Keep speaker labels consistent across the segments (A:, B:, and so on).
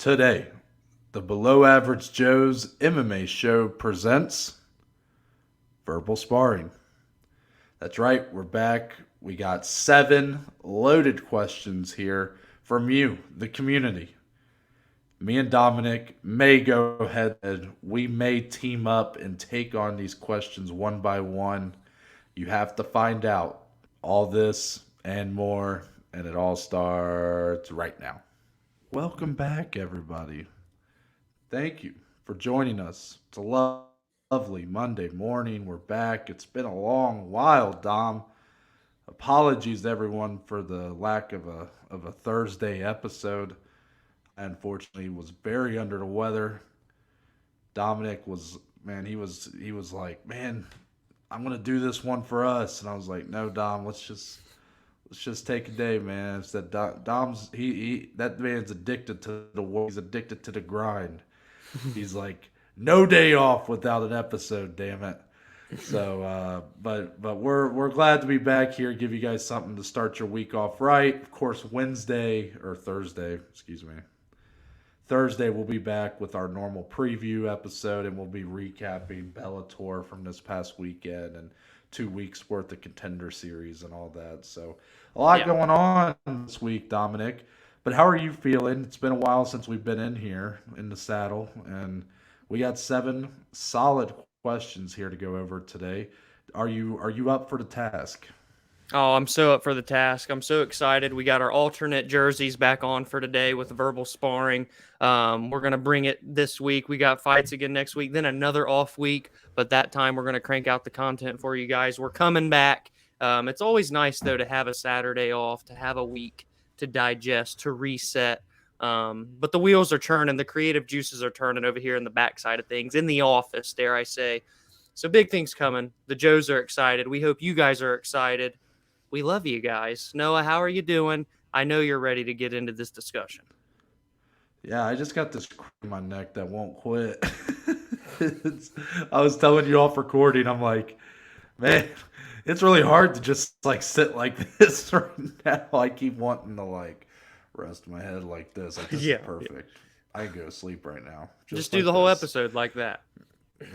A: Today, the Below Average Joe's MMA show presents Verbal Sparring. That's right, we're back. We got 7 loaded questions here from you, the community. Me and Dominic may go head to head. We may team up and take on these questions one by one. You have to find out all this and more, and it all starts right now. Welcome back, everybody. Thank you for joining us. It's a lovely Monday morning. We're back. It's been a long while, Dom. Apologies to everyone for the lack of a Thursday episode. I unfortunately was very under the weather. Dominic was, man, he was like, man, I'm gonna do this one for us, and I was like, no, Dom, let's just take a day, man. It's that Dom's he that man's addicted to the work. He's addicted to the grind. He's like, no day off without an episode, damn it. So, but we're glad to be back here. Give you guys something to start your week off right. Of course, Thursday we'll be back with our normal preview episode, and we'll be recapping Bellator from this past weekend and 2 weeks worth of Contender Series and all that. So, a lot going on this week, Dominic. But how are you feeling? It's been a while since we've been in here in the saddle, and we got 7 solid questions here to go over today. Are you up for the task?
B: Oh, I'm so up for the task. I'm so excited. We got our alternate jerseys back on for today with verbal sparring. We're going to bring it this week. We got fights again next week, then another off week. But that time we're going to crank out the content for you guys. We're coming back. It's always nice, though, to have a Saturday off, to have a week to digest, to reset. But the wheels are turning. The creative juices are turning over here in the backside of things, in the office, dare I say. So big things coming. The Joes are excited. We hope you guys are excited. We love you guys. Noah, how are you doing? I know you're ready to get into this discussion.
A: Yeah, I just got this in my neck that won't quit. I was telling you off recording, I'm like, man, it's really hard to just like sit like this right now. I keep wanting to like rest my head like this. Like this is
B: Yeah.
A: perfect. I can go to sleep right now,
B: Just
A: just
B: do
A: like
B: the whole
A: this.
B: episode like that.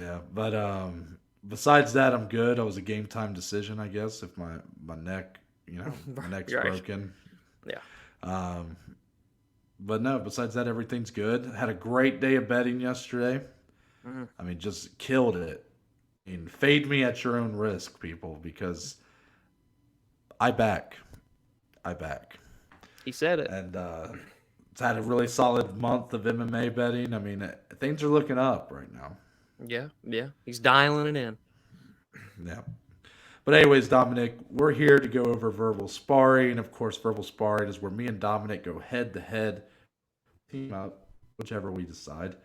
A: Yeah, but besides that, I'm good. I was a game time decision, I guess. If my neck, my neck's
B: Right.
A: broken.
B: Yeah.
A: Um, but no, besides that, everything's good. Had a great day of betting yesterday.
B: Mhm.
A: I mean, just killed it. I mean, fade me at your own risk, people, because I back. I back.
B: He said it.
A: And it's had a really solid month of MMA betting. I mean, things are looking up right now.
B: Yeah. Yeah. He's dialing it in.
A: Yeah. But anyways, Dominic, we're here to go over verbal sparring. Of course, verbal sparring is where me and Dominic go head to head, team up, whichever we decide.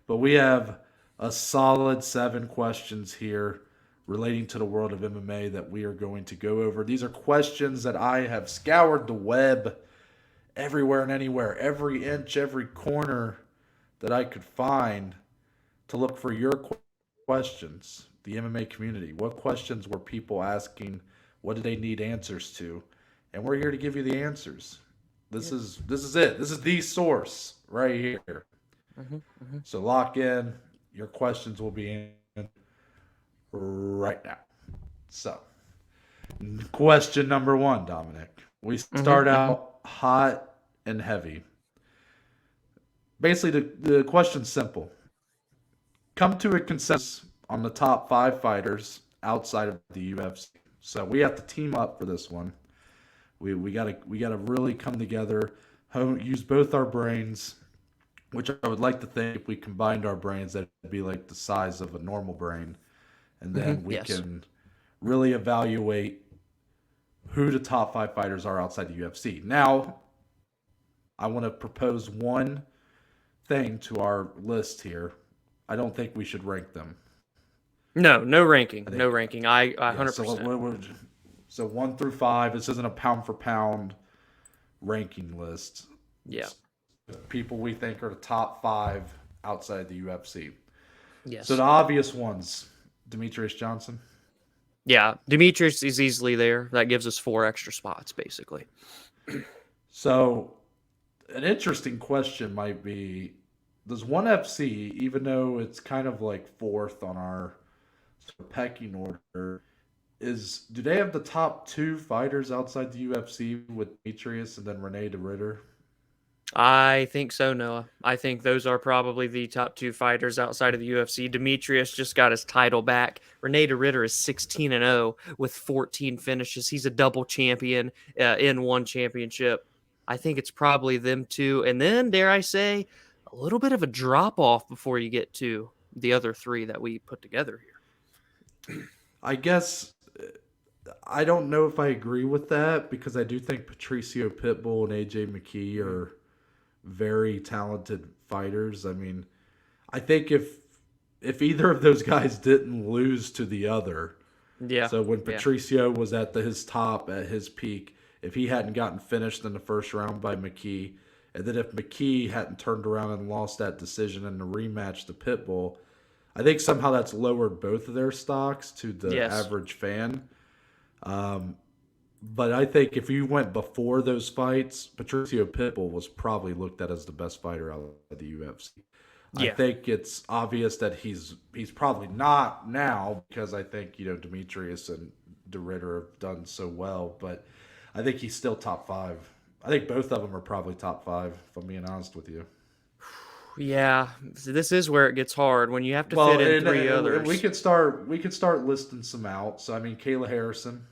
A: But we have a solid 7 questions here relating to the world of MMA that we are going to go over. These are questions that I have scoured the web everywhere and anywhere, every inch, every corner that I could find to look for your questions, the MMA community. What questions were people asking? What did they need answers to? And we're here to give you the answers. This
B: Yeah.
A: is it. This is the source right here.
B: Hmm. Hmm.
A: So lock in. Your questions will be in right now. So, question number 1, Dominic. We
B: Hmm.
A: start
B: Hmm.
A: out hot and heavy. Basically, the question's simple. Come to a consensus on the top 5 fighters outside of the UFC. So we have to team up for this one. We gotta really come together, use both our brains, which I would like to think if we combined our brains that'd be like the size of a normal brain, and
B: Hmm.
A: then we
B: Yes.
A: can really evaluate who the top 5 fighters are outside the UFC. Now, I want to propose one thing to our list here. I don't think we should rank them.
B: No, no ranking.
A: I
B: No
A: think
B: ranking. I
A: yeah. So
B: 100%.
A: so 1 through 5. This isn't a pound for pound ranking list.
B: Yeah.
A: It's people we think are the top 5 outside the UFC. So
B: Yes.
A: the obvious ones: Demetrious Johnson.
B: Yeah. Demetrius is easily there. That gives us 4 extra spots, basically.
A: So an interesting question might be: does ONE FC, even though it's kind of like fourth on our sort of pecking order, do they have the top two fighters outside the UFC with Demetrius and then Rene de Ritter?
B: I think so, Noah. I think those are probably the top two fighters outside of the UFC. Demetrius just got his title back. Rene de Ritter is 16-0 with 14 finishes. He's a double champion in one championship. I think it's probably them two. And then, dare I say, a little bit of a drop off before you get to the other three that we put together here.
A: I guess I don't know if I agree with that because I do think Patricio Pitbull and AJ McKee are very talented fighters. I mean, I think if either of those guys didn't lose to the other,
B: Yeah.
A: so when
B: Yeah.
A: Patricio was at his top at his peak, if he hadn't gotten finished in the first round by McKee, and then if McKee hadn't turned around and lost that decision in the rematch to Pitbull, I think somehow that's lowered both of their stocks to the
B: Yes.
A: average fan. Um, but I think if you went before those fights, Patricio Pitbull was probably looked at as the best fighter out of the UFC. I
B: Yeah.
A: think it's obvious that he's probably not now because I think Demetrius and De Ritter have done so well, but I think he's still top five. I think both of them are probably top five. If I'm being honest with you.
B: Yeah. So this is where it gets hard when you have to fit
A: Well,
B: in
A: and,
B: three
A: and we
B: others.
A: could start listing some out. So I mean, Kayla Harrison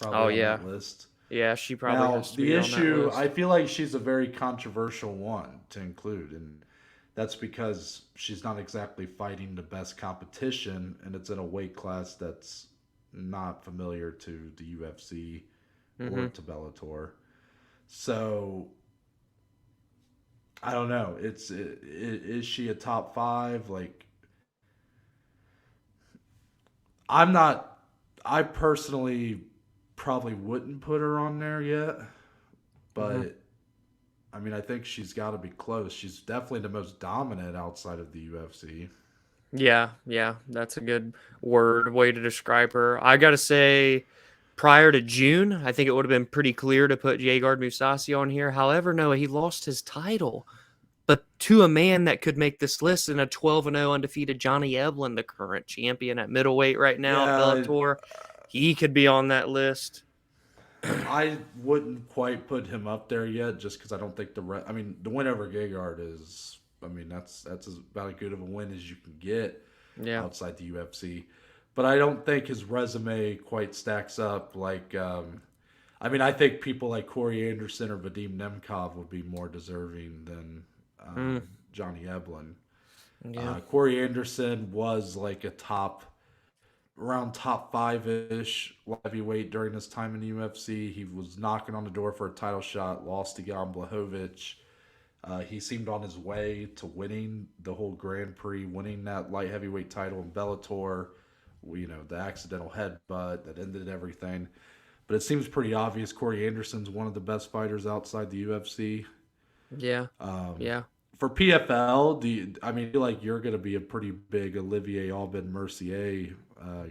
B: Oh,
A: probably on
B: yeah.
A: that list.
B: Yeah, she probably
A: Now,
B: has to
A: the
B: be on that
A: issue,
B: list.
A: I feel like she's a very controversial one to include, and that's because she's not exactly fighting the best competition, and it's in a weight class that's not familiar to the UFC or
B: Hmm.
A: to Bellator. So, I don't know. Is she a top five? Like, I'm not. I personally probably wouldn't put her on there yet,
B: Hmm.
A: but I mean, I think she's got to be close. She's definitely the most dominant outside of the UFC.
B: Yeah, yeah, that's a good way to describe her. I gotta say, prior to June, I think it would have been pretty clear to put Gegard Mousasi on here. However, no, he lost his title, but to a man that could make this list in a 12-0 undefeated Johnny Evelyn, the current champion at middleweight right now at
A: Yeah,
B: Bellator. He could be on that list.
A: I wouldn't quite put him up there yet, just because I don't think I mean, the win over Gegard is. I mean, that's about as good of a win as you can get
B: Yeah.
A: outside the UFC. But I don't think his resume quite stacks up. Like, I mean, I think people like Corey Anderson or Vadim Nemkov would be more deserving than
B: Mm,
A: Johnny Eblin.
B: yeah.
A: Corey Anderson was like around top five ish heavyweight during his time in the UFC. He was knocking on the door for a title shot, lost to Jan Blachowicz. He seemed on his way to winning the whole Grand Prix, winning that light heavyweight title in Bellator. The accidental headbutt that ended everything. But it seems pretty obvious Corey Anderson's one of the best fighters outside the UFC.
B: Yeah.
A: Um,
B: Yeah.
A: for PFL, I mean, I feel like you're going to be a pretty big Olivier Aubin Mercier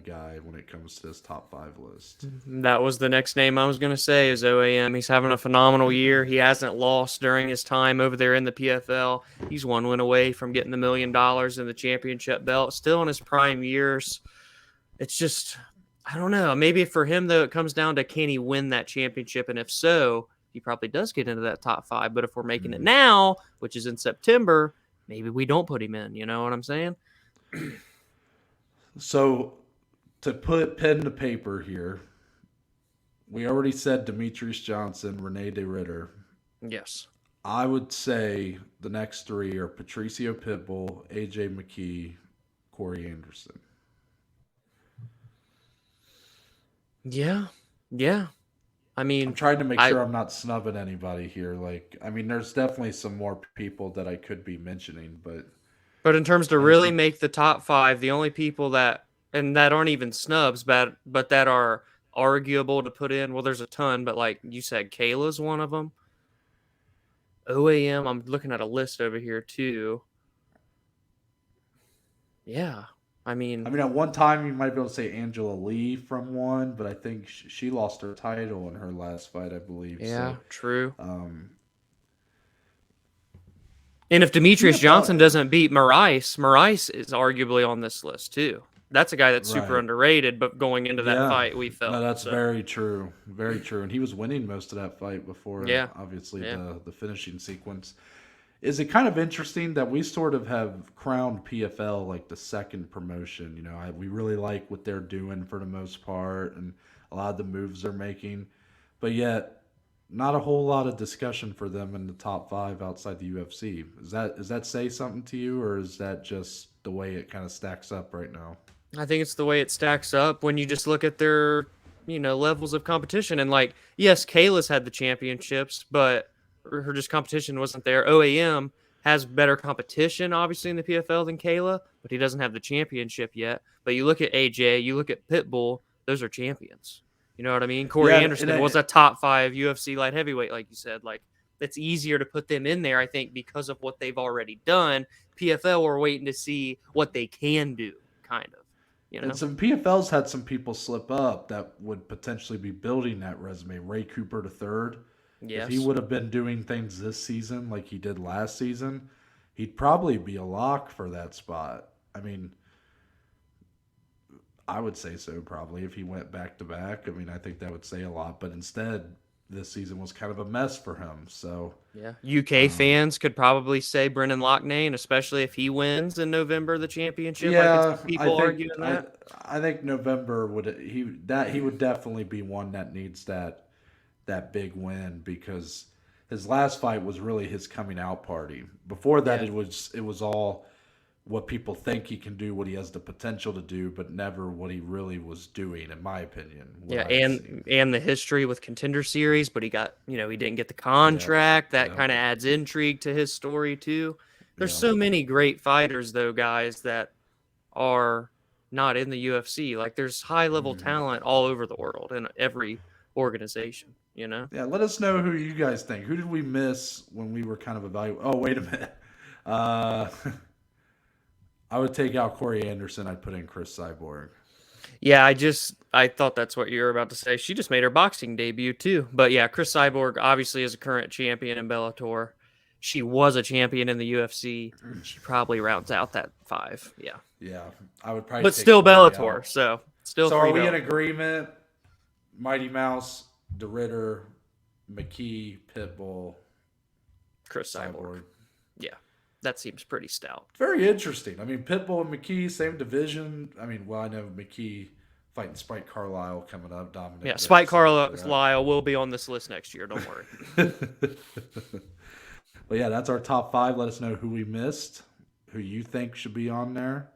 A: guy when it comes to this top five list.
B: That was the next name I was going to say is OAM. He's having a phenomenal year. He hasn't lost during his time over there in the PFL. He's one win away from getting the $1 million in the championship belt. Still in his prime years. It's just, I don't know. Maybe for him, though, it comes down to can he win that championship? And if so, he probably does get into that top five. But if we're making it
A: Mm.
B: now, which is in September, maybe we don't put him in. You know what I'm saying?
A: So to put pen to paper here, we already said Demetrious Johnson, Rene De Ritter.
B: Yes.
A: I would say the next three are Patricio Pitbull, AJ McKee, Corey Anderson.
B: Yeah. Yeah. I
A: I'm
B: mean,
A: trying to make
B: I
A: sure I'm not snubbing anybody here. Like, I mean, there's definitely some more people that I could be mentioning, but
B: But in terms to
A: I just
B: really make the top five, the only people that aren't even snubs, but that are arguable to put in, well, there's a ton, but like you said, Kayla's one of them. OAM, I'm looking at a list over here too. Yeah, I
A: I
B: mean,
A: mean, at one time you might be able to say Angela Lee from one, but I think she lost her title in her last fight, I believe.
B: yeah,
A: So,
B: true.
A: um,
B: And if Demetrious Johnson
A: PFL,
B: doesn't beat Maurice is arguably on this list too. That's a guy that's super
A: right?
B: underrated, but going into that
A: Yeah,
B: fight, we
A: no,
B: felt
A: that's
B: so.
A: very true, very true. And he was winning most of that fight before,
B: Yeah,
A: obviously
B: yeah,
A: the finishing sequence. Is it kind of interesting that we sort of have crowned PFL like the second promotion? You know, we really like what they're doing for the most part, and a lot of the moves they're making, but yet not a whole lot of discussion for them in the top five outside the UFC. Is that say something to you, or is that just the way it kind of stacks up right now?
B: I think it's the way it stacks up when you just look at their, levels of competition. And like, yes, Kayla's had the championships, but her just competition wasn't there. OAM has better competition, obviously, in the PFL than Kayla, but he doesn't have the championship yet. But you look at AJ, you look at Pitbull, those are champions. You know what I mean? Corey
A: Yeah, and
B: Anderson was a top 5 UFC light heavyweight, like you said. Like, it's easier to put them in there, I think, because of what they've already done. PFL, we're waiting to see what they can do, kind of. You
A: and
B: know?
A: some PFLs had some people slip up that would potentially be building that resume. Ray Cooper the third, if he
B: Yes.
A: would have been doing things this season like he did last season, he'd probably be a lock for that spot. I mean, I would say so probably if he went back to back. I mean, I think that would say a lot, but instead, this season was kind of a mess for him. So,
B: Yeah. UK
A: um,
B: fans could probably say Brennan Loughnane, especially if he wins in November the championship. I could
A: yeah,
B: see people arguing that.
A: I think November he would definitely be one that needs that big win because his last fight was really his coming out party. Before that,
B: Yeah.
A: it was all what people think he can do, what he has the potential to do, but never what he really was doing, in my opinion, what
B: Yeah,
A: I had seen.
B: and the history with Contender Series, but he got, he didn't get the
A: Yeah,
B: contract. That
A: yeah,
B: kind of adds intrigue to his story too. There's
A: yeah.
B: so many great fighters though, guys, that are not in the UFC. Like there's high level
A: Mhm.
B: talent all over the world in every organization, you know?
A: Yeah, let us know who you guys think. Who did we miss when we were kind of evaluating? Oh, wait a minute. Uh, I would take out Corey Anderson. I'd put in Chris Cyborg.
B: Yeah, I thought that's what you were about to say. She just made her boxing debut too. But yeah, Chris Cyborg obviously is a current champion in Bellator. She was a champion in the UFC. She probably rounds out that 5. Yeah.
A: Yeah, I would probably
B: But
A: take
B: still
A: Corey
B: Bellator,
A: out.
B: so still
A: So are
B: 3
A: we in
B: Bellator.
A: agreement? Mighty Mouse, DeRitter, McKee, Pitbull,
B: Chris Cyborg.
A: Cyborg.
B: Yeah. That seems pretty stout.
A: Very interesting. I mean, Pitbull and McKee, same division. I mean, well, I know McKee fighting Spike Carlisle coming up. Dominic,
B: Yeah,
A: very
B: Spike
A: excited for
B: Carlisle will be on this list next year, don't worry.
A: that. But yeah, that's our top five. Let us know who we missed, who you think should be on there.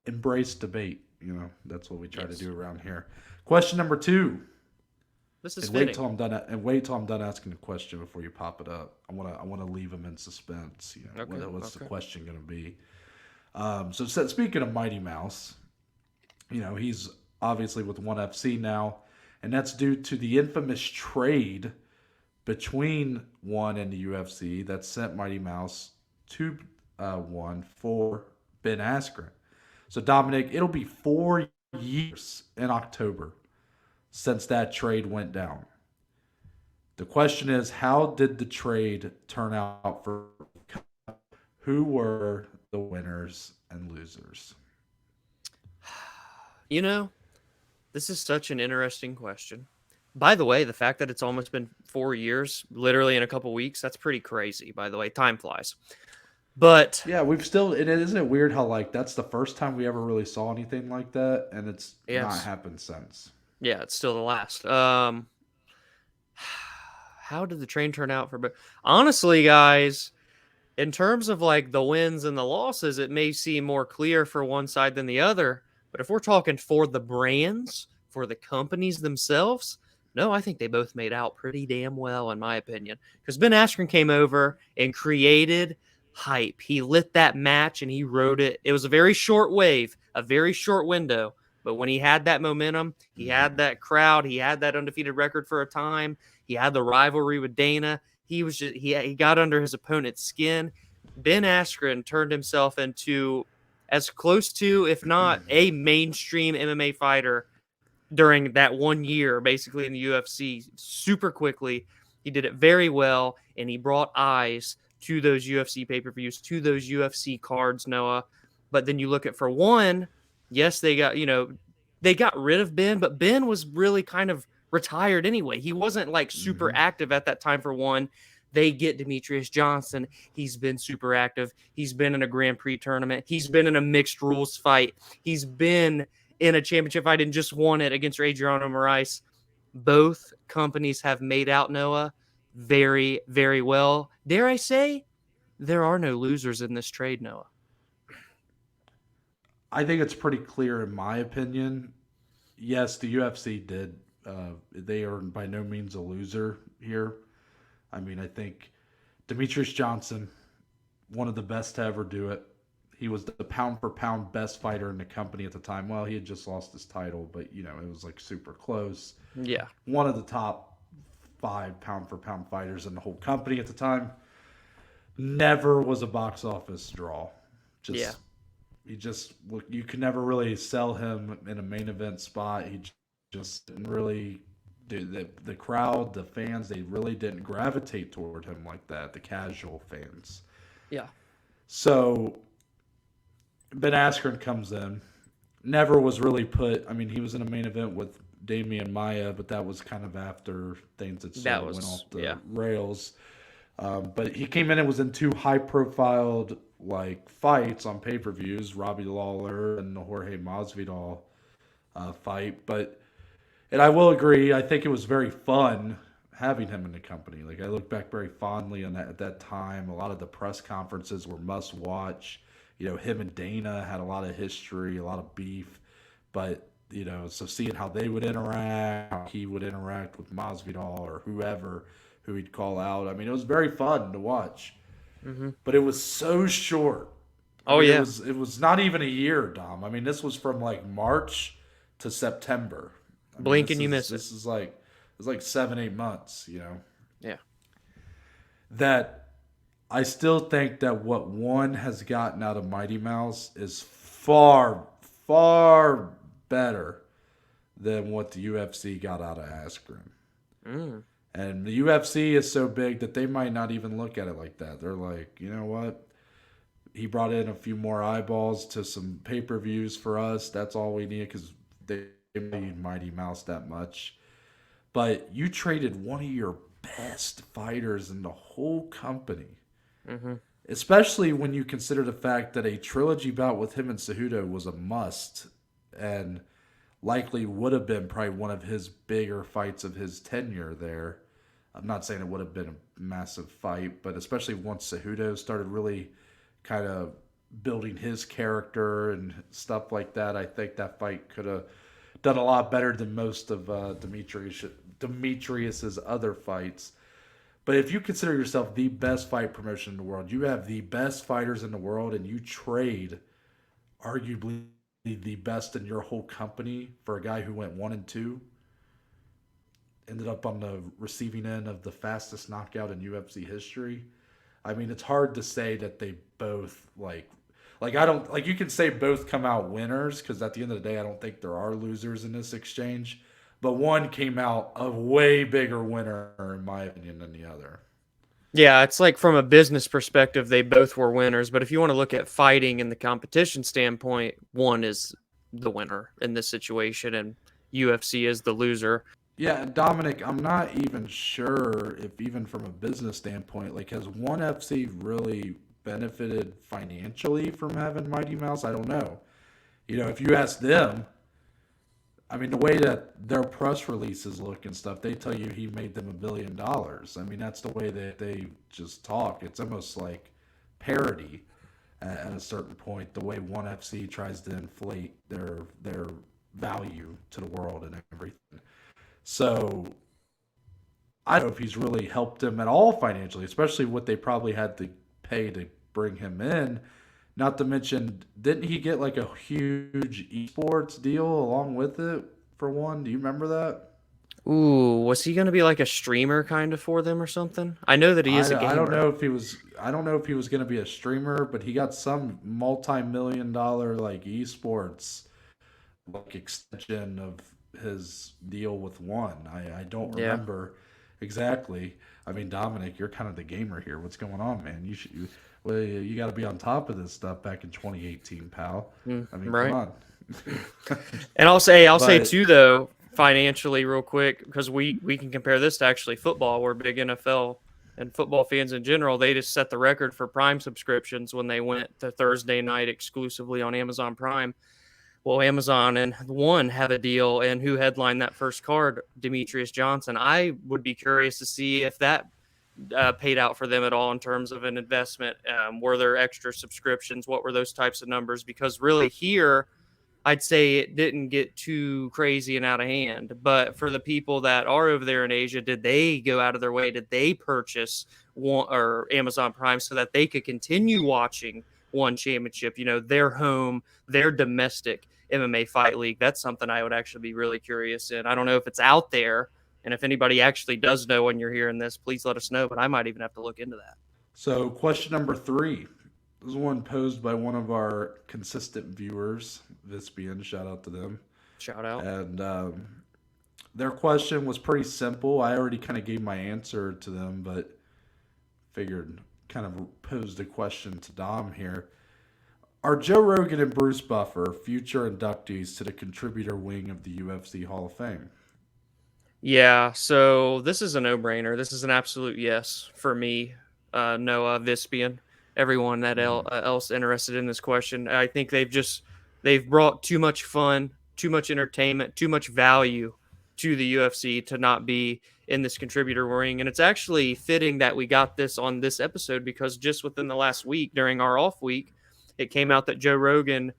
A: Embrace debate. You know, that's what we try to
B: Yes.
A: do around here. Question number 2.
B: This is
A: And wait
B: fitting.
A: till I'm done. And wait till I'm done asking the question before you pop it up. I wanna leave them in suspense. You know,
B: Okay.
A: what's the
B: Okay.
A: question gonna be? Speaking of Mighty Mouse, you know he's obviously with ONE FC now, and that's due to the infamous trade between ONE and the UFC that sent Mighty Mouse to ONE for Ben Askren. So Dominic, it'll be 4 years in October since that trade went down. The question is, how did the trade turn out for who were the winners and losers?
B: You know, this is such an interesting question. By the way, the fact that it's almost been 4 years, literally in a couple weeks, that's pretty crazy. By the way, time flies. But
A: Yeah, we've still, and isn't it weird how like that's the first time we ever really saw anything like that, and it's not
B: yes,
A: happened since.
B: yeah, it's still the last. How did the train turn out for? Honestly, guys, in terms of like the wins and the losses, it may seem more clear for one side than the other. But if we're talking for the brands, for the companies themselves, no, I think they both made out pretty damn well, in my opinion. Because Ben Askren came over and created hype. He lit that match and he rode it. It was a very short wave, a very short window. But when he had that momentum, he had that crowd, he had that undefeated record for a time, he had the rivalry with Dana. He got under his opponent's skin. Ben Askren turned himself into as close to, if not a mainstream MMA fighter during that 1 year, basically in the UFC, super quickly. He did it very well, and he brought eyes to those UFC pay-per-views, to those UFC cards, Noah. But then you look at for one, yes, they got, they got rid of Ben, but Ben was really kind of retired anyway. He wasn't like super
A: Mm-hmm.
B: active at that time for one. They get Demetrious Johnson. He's been super active. He's been in a Grand Prix tournament. He's been in a mixed rules fight. He's been in a championship fight and just won it against Adriano Moraes. Both companies have made out Noah very, very well. Dare I say, there are no losers in this trade, Noah.
A: I think it's pretty clear, in my opinion. Yes, the UFC did. They are by no means a loser here. I mean, I think Demetrious Johnson, one of the best to ever do it. He was the pound for pound best fighter in the company at the time. Well, he had just lost his title, but it was like super close.
B: Yeah.
A: One of the top 5 pound for pound fighters in the whole company at the time. Never was a box office draw. Just
B: Yeah.
A: he just you could never really sell him in a main event spot. He just didn't really do the crowd, the fans, they really didn't gravitate toward him like that, the casual fans.
B: Yeah.
A: So Ben Askren comes in. Never was really put. I mean, he was in a main event with Damian Maya, but that was kind of after things had sort of went off the rails. But he came in and was in 2 high-profiled like fights on pay-per-views, Robbie Lawler and the Jorge Masvidal fight. And I will agree, I think it was very fun having him in the company. Like I look back very fondly on that at that time. A lot of the press conferences were must watch. Him and Dana had a lot of history, a lot of beef, but so seeing how they would interact, how he would interact with Masvidal or whoever who he'd call out. I mean, it was very fun to watch, but it was so short. I
B: Oh,
A: mean,
B: yeah.
A: it was not even a year, Dom. I mean, this was from like March to September. I mean,
B: Blink and you miss it.
A: this is like it's like 7-8 months.
B: Yeah.
A: That I still think that what one has gotten out of Mighty Mouse is far, far better than what the UFC got out of Askren.
B: Mm.
A: And the UFC is so big that they might not even look at it like that. They're like, you know what? He brought in a few more eyeballs to some pay-per-views for us. That's all we need because they need Mighty Mouse that much. But you traded one of your best fighters in the whole company.
B: Mm-hmm.
A: Especially when you consider the fact that a trilogy bout with him and Cejudo was a must and likely would have been probably one of his bigger fights of his tenure there. I'm not saying it would have been a massive fight, but especially once Cejudo started really kind of building his character and stuff like that, I think that fight could have done a lot better than most of Demetrious's other fights. But if you consider yourself the best fight promotion in the world, you have the best fighters in the world, and you trade arguably the best in your whole company for a guy who went 1-2, ended up on the receiving end of the fastest knockout in UFC history. I mean, it's hard to say that they both I don't like you can say both come out winners because at the end of the day, I don't think there are losers in this exchange. But one came out a way bigger winner, in my opinion, than the other.
B: Yeah, it's like from a business perspective, they both were winners. But if you want to look at fighting and the competition standpoint, one is the winner in this situation, and UFC is the loser.
A: Yeah, Dominic, I'm not even sure if even from a business standpoint, like has ONE FC really benefited financially from having Mighty Mouse? I don't know. If you ask them, I mean, the way that their press releases look and stuff, they tell you he made them $1 billion. I mean, that's the way that they just talk. It's almost like parody at a certain point. The way ONE FC tries to inflate their value to the world and everything. So I don't know if he's really helped them at all financially, especially what they probably had to pay to bring him in. Not to mention, didn't he get like a huge esports deal along with it for one? Do you remember that?
B: Ooh, was he going to be like a streamer kind of for them or something? I know that he is a
A: I don't
B: gamer.
A: know if he was. I don't know if he was going to be a streamer, but he got some multi-million-dollar like esports like extension of his deal with ONE. I don't
B: Yeah.
A: remember exactly, I mean, Dominic, you're kind of the gamer here. What's going on, man? Well, you got to be on top of this stuff back in 2018, pal. I mean, come
B: Right.
A: on.
B: And I'll say
A: But
B: too though, financially real quick, because we can compare this to actually football. We're big NFL and football fans in general. They just set the record for Prime subscriptions when they went to Thursday night exclusively on Amazon Prime. Well, Amazon and One have a deal, and who headlined that first card? Demetrious Johnson. I would be curious to see if that paid out for them at all in terms of an investment. Were there extra subscriptions? What were those types of numbers? Because really here, I'd say it didn't get too crazy and out of hand. But for the people that are over there in Asia, did they go out of their way? Did they purchase one or Amazon Prime so that they could continue watching One Championship? Their home, their domestic MMA fight league. That's something I would actually be really curious in. I don't know if it's out there, and if anybody actually does know when you're hearing this, please let us know. But I might even have to look into that.
A: so, question number 3. This is one posed by one of our consistent viewers, Vispian. Shout out to them.
B: Shout out.
A: And their question was pretty simple. I already kind of gave my answer to them, but figured kind of posed a question to Dom here. Are Joe Rogan and Bruce Buffer future inductees to the contributor wing of the UFC Hall of Fame?
B: Yeah, so this is a no-brainer. This is an absolute yes for me, Noah, Vispian, everyone that else interested in this question. I think they've brought too much fun, too much entertainment, too much value to the UFC to not be in this contributor ring. And it's actually fitting that we got this on this episode because just within the last week, during our off week, it came out that Joe Rogan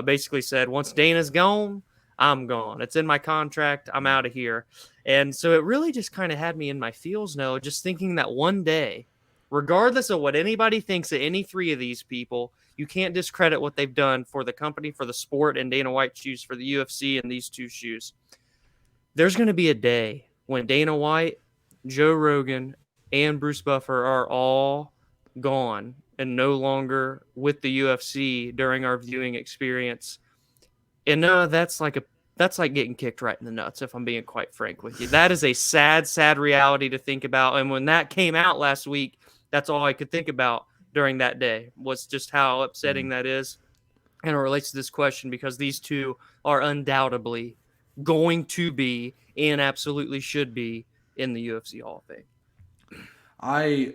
B: basically said, once Dana's gone, I'm gone. It's in my contract. I'm out of here. And so it really just kind of had me in my feels, no, just thinking that one day, regardless of what anybody thinks of any three of these people, you can't discredit what they've done for the company, for the sport, and Dana White's shoes for the UFC and these two shoes. There's going to be a day when Dana White, Joe Rogan, and Bruce Buffer are all gone and no longer with the UFC during our viewing experience. And no, that's like getting kicked right in the nuts, if I'm being quite frank with you. That is a sad, sad reality to think about. And when that came out last week, that's all I could think about during that day was just how upsetting that is. And it relates to this question because these two are undoubtedly going to be and absolutely should be in the UFC Hall of Fame.
A: I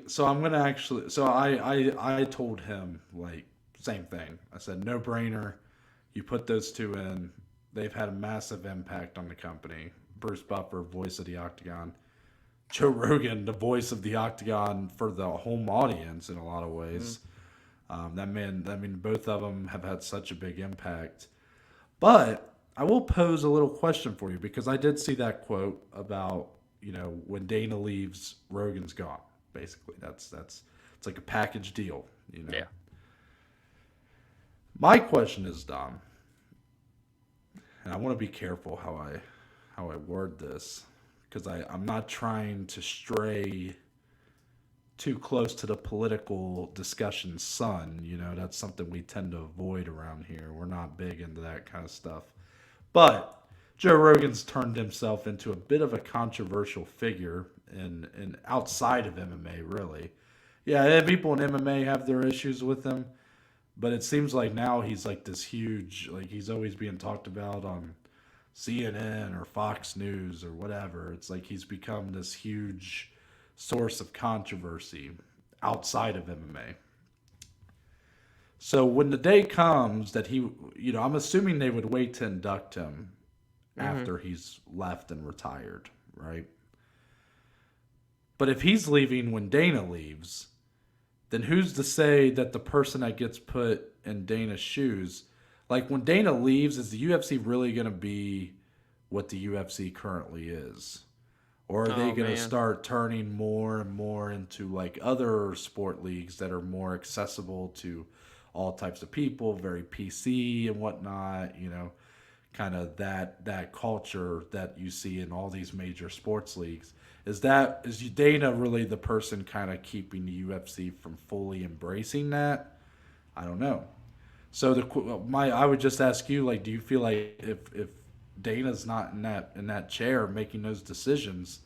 A: told him like same thing. I said no brainer. You put those two in. They've had a massive impact on the company. Bruce Buffer, voice of the Octagon. Joe Rogan, the voice of the Octagon for the home audience in a lot of ways. That man, I mean, both of them have had such a big impact. But I will pose a little question for you because I did see that quote about when Dana leaves, Rogan's gone. Basically, that's it's like a package deal.
B: Yeah.
A: My question is, Dom, and I want to be careful how I word this because I'm not trying to stray too close to the political discussion sun. That's something we tend to avoid around here. We're not big into that kind of stuff. But Joe Rogan's turned himself into a bit of a controversial figure in outside of MMA, really. Yeah, people in MMA have their issues with him, but it seems like now he's like this huge, like he's always being talked about on CNN or Fox News or whatever. It's like he's become this huge source of controversy outside of MMA. So when the day comes that I'm assuming they would wait to induct him after he's left and retired, right? But if he's leaving when Dana leaves, then who's to say that the person that gets put in Dana's shoes, like when Dana leaves, is the UFC really going to be what the UFC currently is? Or are they going to start turning more and more into like other sport leagues that are more accessible to all types of people, very PC and whatnot, kind of that culture that you see in all these major sports leagues? Is Dana really the person kind of keeping the UFC from fully embracing that? I don't know. So I would just ask you, like, do you feel like if Dana's not in that chair making those decisions,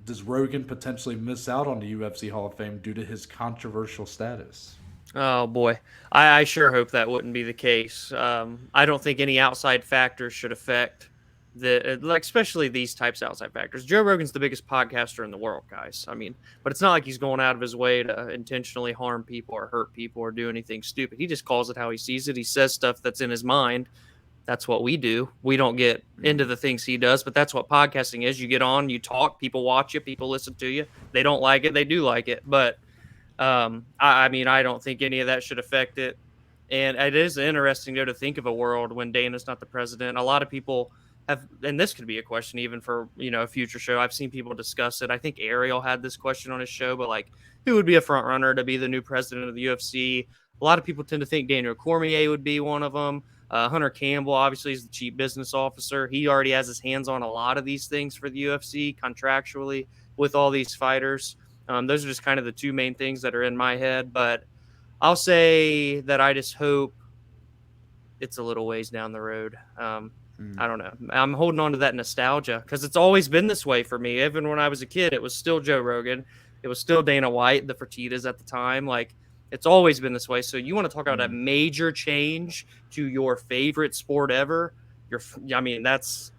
A: does Rogan potentially miss out on the UFC Hall of Fame due to his controversial status?
B: Oh boy, I sure hope that wouldn't be the case. I don't think any outside factors should affect like especially these types of outside factors. Joe Rogan's the biggest podcaster in the world, guys. I mean, but it's not like he's going out of his way to intentionally harm people or hurt people or do anything stupid. He just calls it how he sees it. He says stuff that's in his mind. That's what we do. We don't get into the things he does, but that's what podcasting is. You get on, you talk, people watch you, people listen to you. They don't like it, they do like it, but I mean, I don't think any of that should affect it. And it is interesting, though, to think of a world when Dana's not the president. A lot of people have, and this could be a question even for, a future show. I've seen people discuss it. I think Ariel had this question on his show, but like, who would be a front runner to be the new president of the UFC? A lot of people tend to think Daniel Cormier would be one of them. Hunter Campbell, obviously, is the chief business officer. He already has his hands on a lot of these things for the UFC contractually with all these fighters. Those are just kind of the two main things that are in my head. But I'll say that I just hope it's a little ways down the road. I don't know. I'm holding on to that nostalgia because it's always been this way for me. Even when I was a kid, it was still Joe Rogan. It was still Dana White, the Fertittas at the time. Like, it's always been this way. So you want to talk about a major change to your favorite sport ever? I mean, that's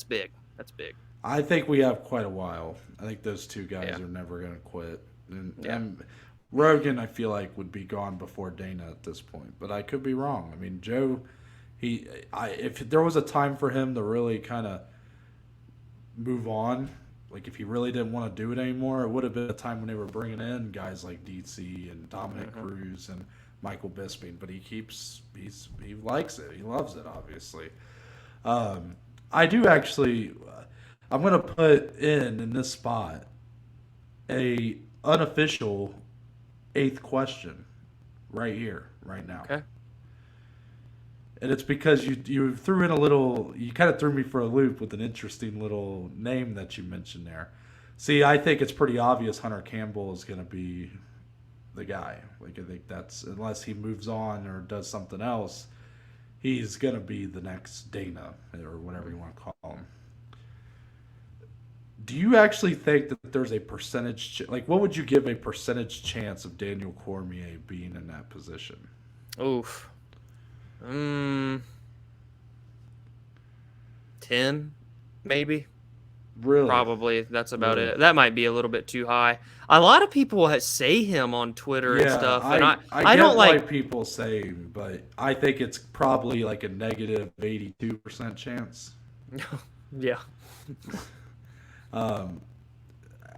B: big. That's big.
A: I think we have quite a while. I think those two guys are never going to quit. And Rogan, I feel like, would be gone before Dana at this point. But I could be wrong. I mean, Joe, if there was a time for him to really kind of move on, like if he really didn't want to do it anymore, it would have been a time when they were bringing in guys like DC and Dominic Cruz and Michael Bisping. But he likes it. He loves it, obviously. I do actually. I'm going to put in this spot a unofficial 8th question right here, right now.
B: Okay.
A: And it's because you threw in you kind of threw me for a loop with an interesting little name that you mentioned there. See, I think it's pretty obvious Hunter Campbell is going to be the guy. Like, I think that's, unless he moves on or does something else, he's going to be the next Dana or whatever you want to call him. Do you actually think that there's a percentage, like what would you give a percentage chance of Daniel Cormier being in that position?
B: Oof. 10, maybe.
A: Really?
B: Probably. That's about it. That might be a little bit too high. A lot of people say him on Twitter and stuff, and I don't
A: like.
B: Why
A: people say him, but I think it's probably like a negative 82% chance.
B: Yeah.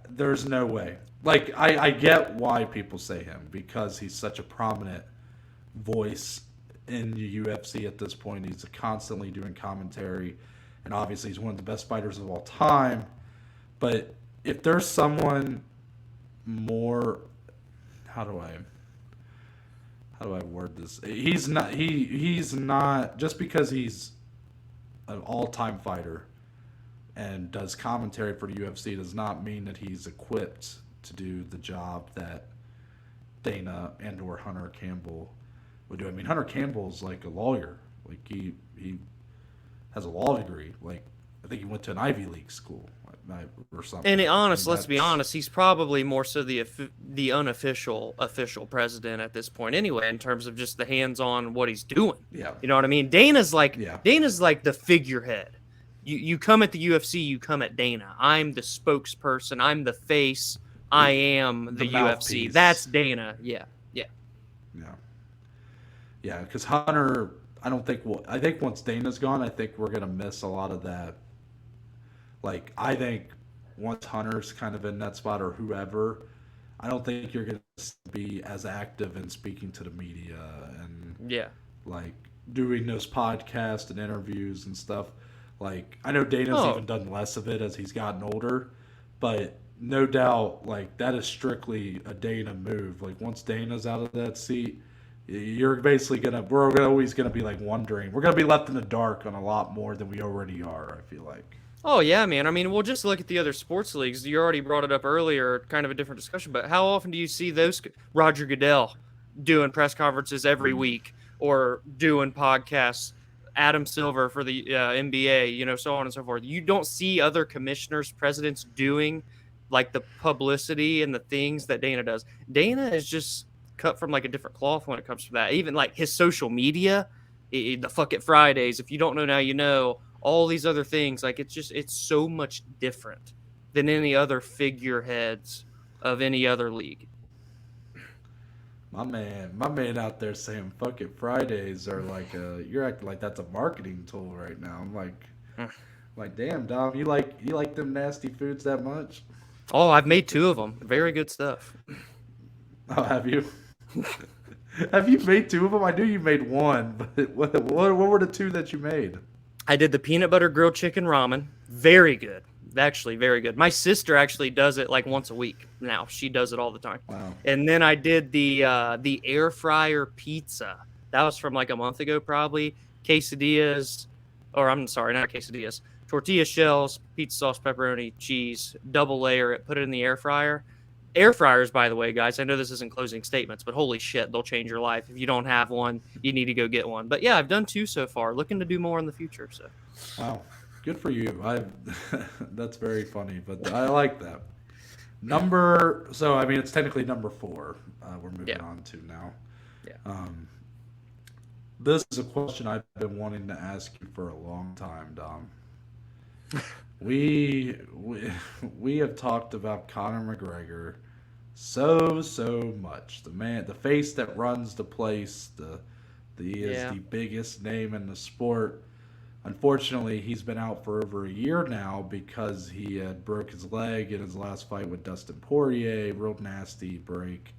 A: There's no way. Like, I get why people say him, because he's such a prominent voice in the UFC at this point. He's constantly doing commentary, and obviously he's one of the best fighters of all time. But if there's someone more, how do I word this? He's not just because he's an all-time fighter and does commentary for the UFC does not mean that he's equipped to do the job that Dana and or Hunter Campbell would do. I mean, Hunter Campbell's like a lawyer. Like he has a law degree. Like, I think he went to an Ivy League school or something.
B: And let's be honest, he's probably more so the unofficial president at this point anyway, in terms of just the hands-on what he's doing.
A: Yeah.
B: You know what I mean? Dana's like the figurehead. You come at the UFC, you come at Dana. I'm the spokesperson. I'm the face. I am the UFC.
A: Mouthpiece.
B: That's Dana. Yeah.
A: Because Hunter, I think once Dana's gone, I think we're gonna miss a lot of that. Like, I think once Hunter's kind of in that spot or whoever, I don't think you're gonna be as active in speaking to the media and like doing those podcasts and interviews and stuff. Like, I know Dana's even done less of it as he's gotten older, but no doubt, like, that is strictly a Dana move. Like, once Dana's out of that seat, you're basically we're always gonna be like wondering. We're gonna be left in the dark on a lot more than we already are, I feel like.
B: Oh, yeah, man. I mean, we'll just look at the other sports leagues. You already brought it up earlier, kind of a different discussion, but how often do you see those Roger Goodell doing press conferences every week or doing podcasts? Adam Silver for the NBA, so on and so forth. You don't see other commissioners, presidents doing like the publicity and the things that Dana does. Dana is just cut from like a different cloth when it comes to that. Even like his social media, the Fuck It Fridays. If you don't know now, you know. All these other things, like it's so much different than any other figureheads of any other league.
A: My man out there saying "fuck it Fridays" are like you're acting like that's a marketing tool right now. I'm like, damn, Dom, you like them nasty foods that much?
B: Oh, I've made 2 of them. Very good stuff.
A: Oh, have you? Have you made 2 of them? I knew you made one, but what were the 2 that you made?
B: I did the peanut butter grilled chicken ramen. Very good. Actually, very good. My sister actually does it like once a week now. She does it all the time.
A: Wow.
B: And then I did the air fryer pizza. That was from like a month ago, probably. Quesadillas, or I'm sorry, not quesadillas. Tortilla shells, pizza sauce, pepperoni, cheese, double layer it, put it in the air fryer. Air fryers, by the way, guys, I know this isn't closing statements, but holy shit, they'll change your life. If you don't have one, you need to go get one. But yeah, I've done 2 so far. Looking to do more in the future. So,
A: Wow. Good for you. That's very funny, but I like that. So I mean, it's technically number 4. We're moving on to now.
B: Yeah.
A: This is a question I've been wanting to ask you for a long time, Dom. We we have talked about Conor McGregor so much. The face that runs the place. He is the biggest name in the sport. Unfortunately, he's been out for over a year now because he had broke his leg in his last fight with Dustin Poirier. Real nasty break.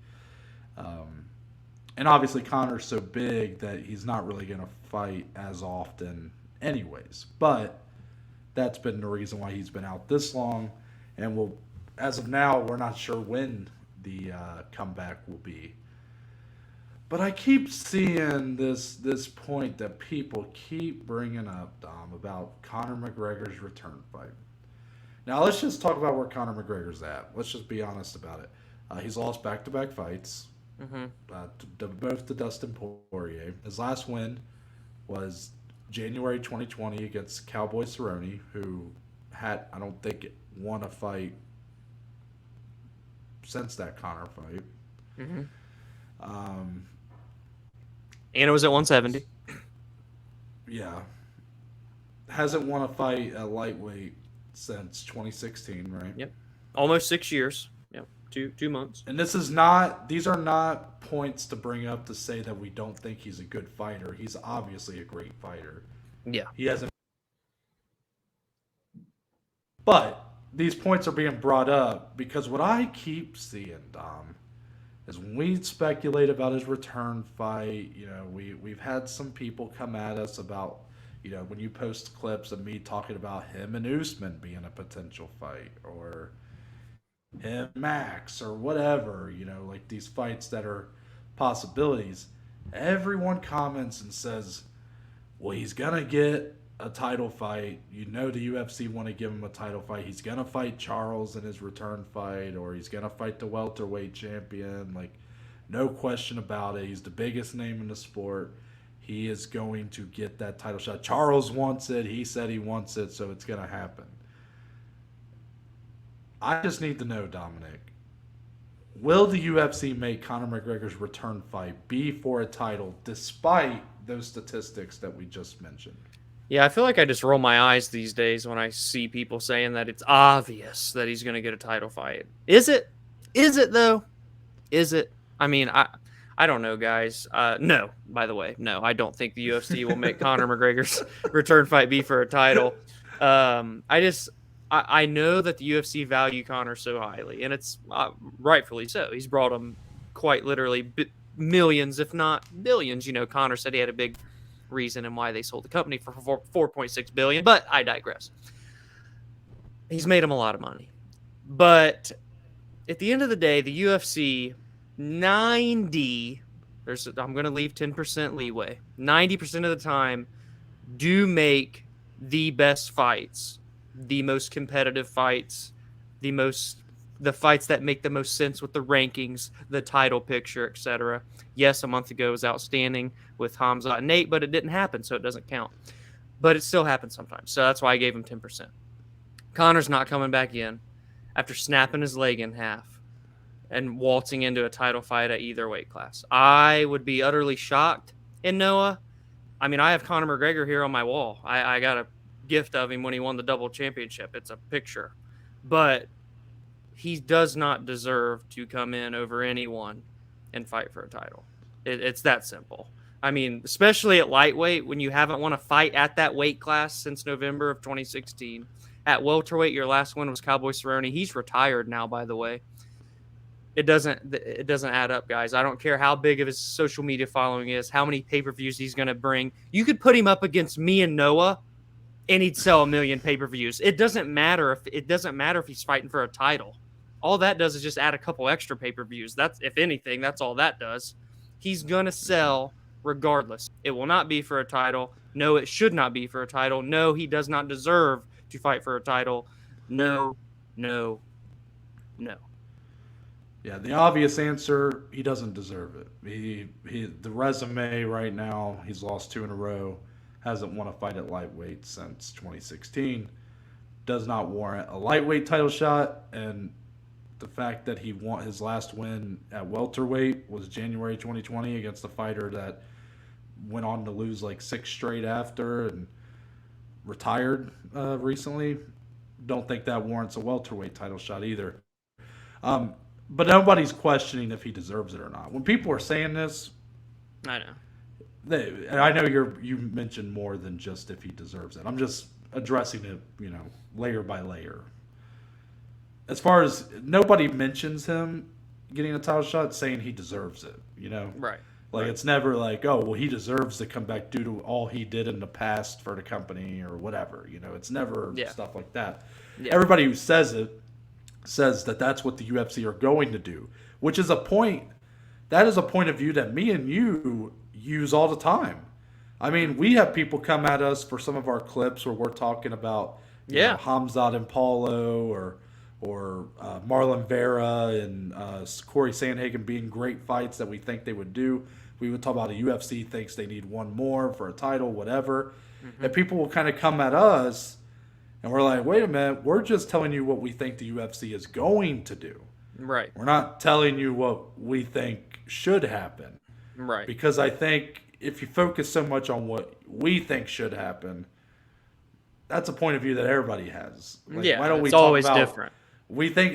A: And obviously, Conor's so big that he's not really going to fight as often, anyways. But that's been the reason why he's been out this long. And as of now, we're not sure when the comeback will be. But I keep seeing this point that people keep bringing up, Dom, about Conor McGregor's return fight. Now, let's just talk about where Conor McGregor's at. Let's just be honest about it. He's lost back-to-back fights, both to Dustin Poirier. His last win was January 2020 against Cowboy Cerrone, who I don't think, won a fight since that Conor fight.
B: And it was at 170.
A: Yeah. Hasn't won a fight at lightweight since 2016, right?
B: Yep. Almost 6 years. Yep. 2 months.
A: And these are not points to bring up to say that we don't think he's a good fighter. He's obviously a great fighter.
B: Yeah.
A: He hasn't. But these points are being brought up because what I keep seeing, Dom, is when we speculate about his return fight, we've had some people come at us about, when you post clips of me talking about him and Usman being a potential fight, or him, Max, or whatever, like these fights that are possibilities. Everyone comments and says, well, he's going to get a title fight. The UFC want to give him a title fight. He's going to fight Charles in his return fight, or he's going to fight the welterweight champion. Like, no question about it. He's the biggest name in the sport. He is going to get that title shot. Charles wants it. He said he wants it, so it's going to happen. I just need to know, Dominic, will the UFC make Conor McGregor's return fight be for a title despite those statistics that we just mentioned?
B: Yeah, I feel like I just roll my eyes these days when I see people saying that it's obvious that he's going to get a title fight. Is it? Is it, though? Is it? I mean, I don't know, guys. No, by the way, no, I don't think the UFC will make Conor McGregor's return fight be for a title. I know that the UFC value Conor so highly, and it's rightfully so. He's brought him quite literally millions, if not billions. Conor said he had a big reason and why they sold the company for $4.6 billion, but I digress. He's made him a lot of money. But at the end of the day, the UFC, I'm going to leave 10% leeway. 90% of the time do make the best fights, the most competitive fights, the fights that make the most sense with the rankings, the title picture, etc. Yes, a month ago was outstanding with Hamza and Nate, but it didn't happen, so it doesn't count. But it still happens sometimes, so that's why I gave him 10%. Conor's not coming back in. after snapping his leg in half and waltzing into a title fight at either weight class. I would be utterly shocked in Noah. I mean, I have Conor McGregor here on my wall. I got a gift of him when he won the double championship. It's a picture. But he does not deserve to come in over anyone and fight for a title. It's that simple. I mean, especially at lightweight, when you haven't won a fight at that weight class since November of 2016. At welterweight, your last one was Cowboy Cerrone. He's retired now, by the way. It doesn't add up, guys. I don't care how big of his social media following is, how many pay-per-views he's going to bring. You could put him up against me and Noah, and he'd sell 1 million pay-per-views. It doesn't matter if he's fighting for a title. All that does is just add a couple extra pay-per-views. That's, if anything, that's all that does. He's going to sell regardless. It will not be for a title. No, it should not be for a title. No, he does not deserve to fight for a title. No, no, no.
A: Yeah, the obvious answer, he doesn't deserve it. The resume right now, he's lost 2 in a row, hasn't won a fight at lightweight since 2016, does not warrant a lightweight title shot, and the fact that he won his last win at welterweight was January 2020 against a fighter that went on to lose like 6 straight after and retired recently. Don't think that warrants a welterweight title shot either. But nobody's questioning if he deserves it or not. When people are saying this,
B: I know.
A: And I know you mentioned more than just if he deserves it. I'm just addressing it, layer by layer. As far as nobody mentions him getting a title shot, saying he deserves it,
B: Right.
A: Like
B: right.
A: It's never like, oh, well, he deserves to come back due to all he did in the past for the company or whatever. It's never stuff like that.
B: Yeah.
A: Everybody who says it says that that's what the UFC are going to do, which is a point. That is a point of view that me and you use all the time. I mean, we have people come at us for some of our clips where we're talking about, Hamzat and Paulo or Marlon Vera and Corey Sandhagen being great fights that we think they would do. We would talk about a UFC thinks they need one more for a title, whatever. Mm-hmm. And people will kind of come at us and we're like, wait a minute, we're just telling you what we think the UFC is going to do.
B: Right.
A: We're not telling you what we think should happen.
B: Right.
A: Because I think if you focus so much on what we think should happen, that's a point of view that everybody has.
B: Why don't we talk always about, different.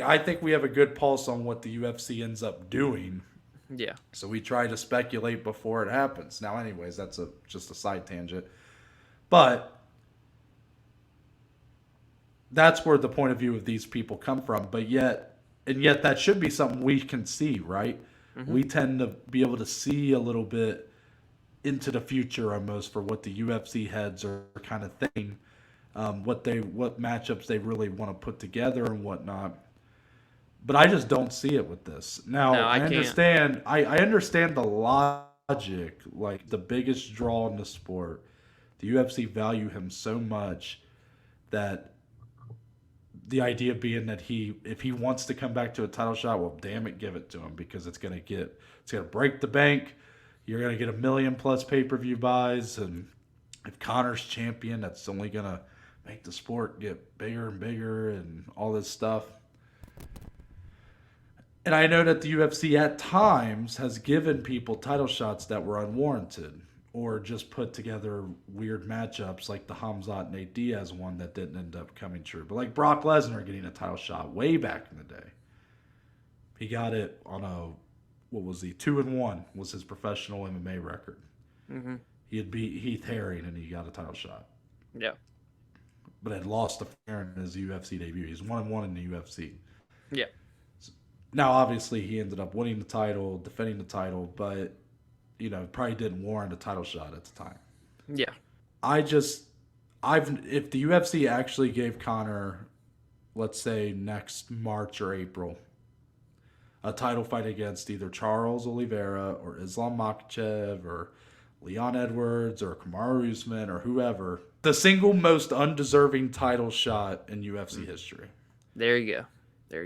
A: I think we have a good pulse on what the UFC ends up doing.
B: Yeah.
A: So we try to speculate before it happens. Now, anyways, that's just a side tangent. But that's where the point of view of these people come from. But yet that should be something we can see, right? Mm-hmm. We tend to be able to see a little bit into the future almost for what the UFC heads are kind of thinking, what matchups they really want to put together and whatnot. But I just don't see it with this. Now, I understand. I understand the logic. Like the biggest draw in the sport, the UFC value him so much that the idea being that if he wants to come back to a title shot, well, damn it, give it to him because it's gonna break the bank. You're gonna get 1 million plus pay-per-view buys, and if Conor's champion, that's only gonna make the sport get bigger and bigger and all this stuff. And I know that the UFC at times has given people title shots that were unwarranted or just put together weird matchups like the Hamzat Nate Diaz one that didn't end up coming true. But like Brock Lesnar getting a title shot way back in the day. He got it on 2-1 was his professional MMA record. Mm-hmm. He had beat Heath Herring and he got a title shot.
B: Yeah.
A: But had lost to Ferrin in his UFC debut. He's 1-1 in the UFC.
B: Yeah.
A: Now, obviously, he ended up winning the title, defending the title, but, probably didn't warrant a title shot at the time.
B: Yeah.
A: If the UFC actually gave Conor, let's say next March or April, a title fight against either Charles Oliveira or Islam Makhachev or Leon Edwards or Kamaru Usman or whoever, the single most undeserving title shot in UFC history.
B: There you go.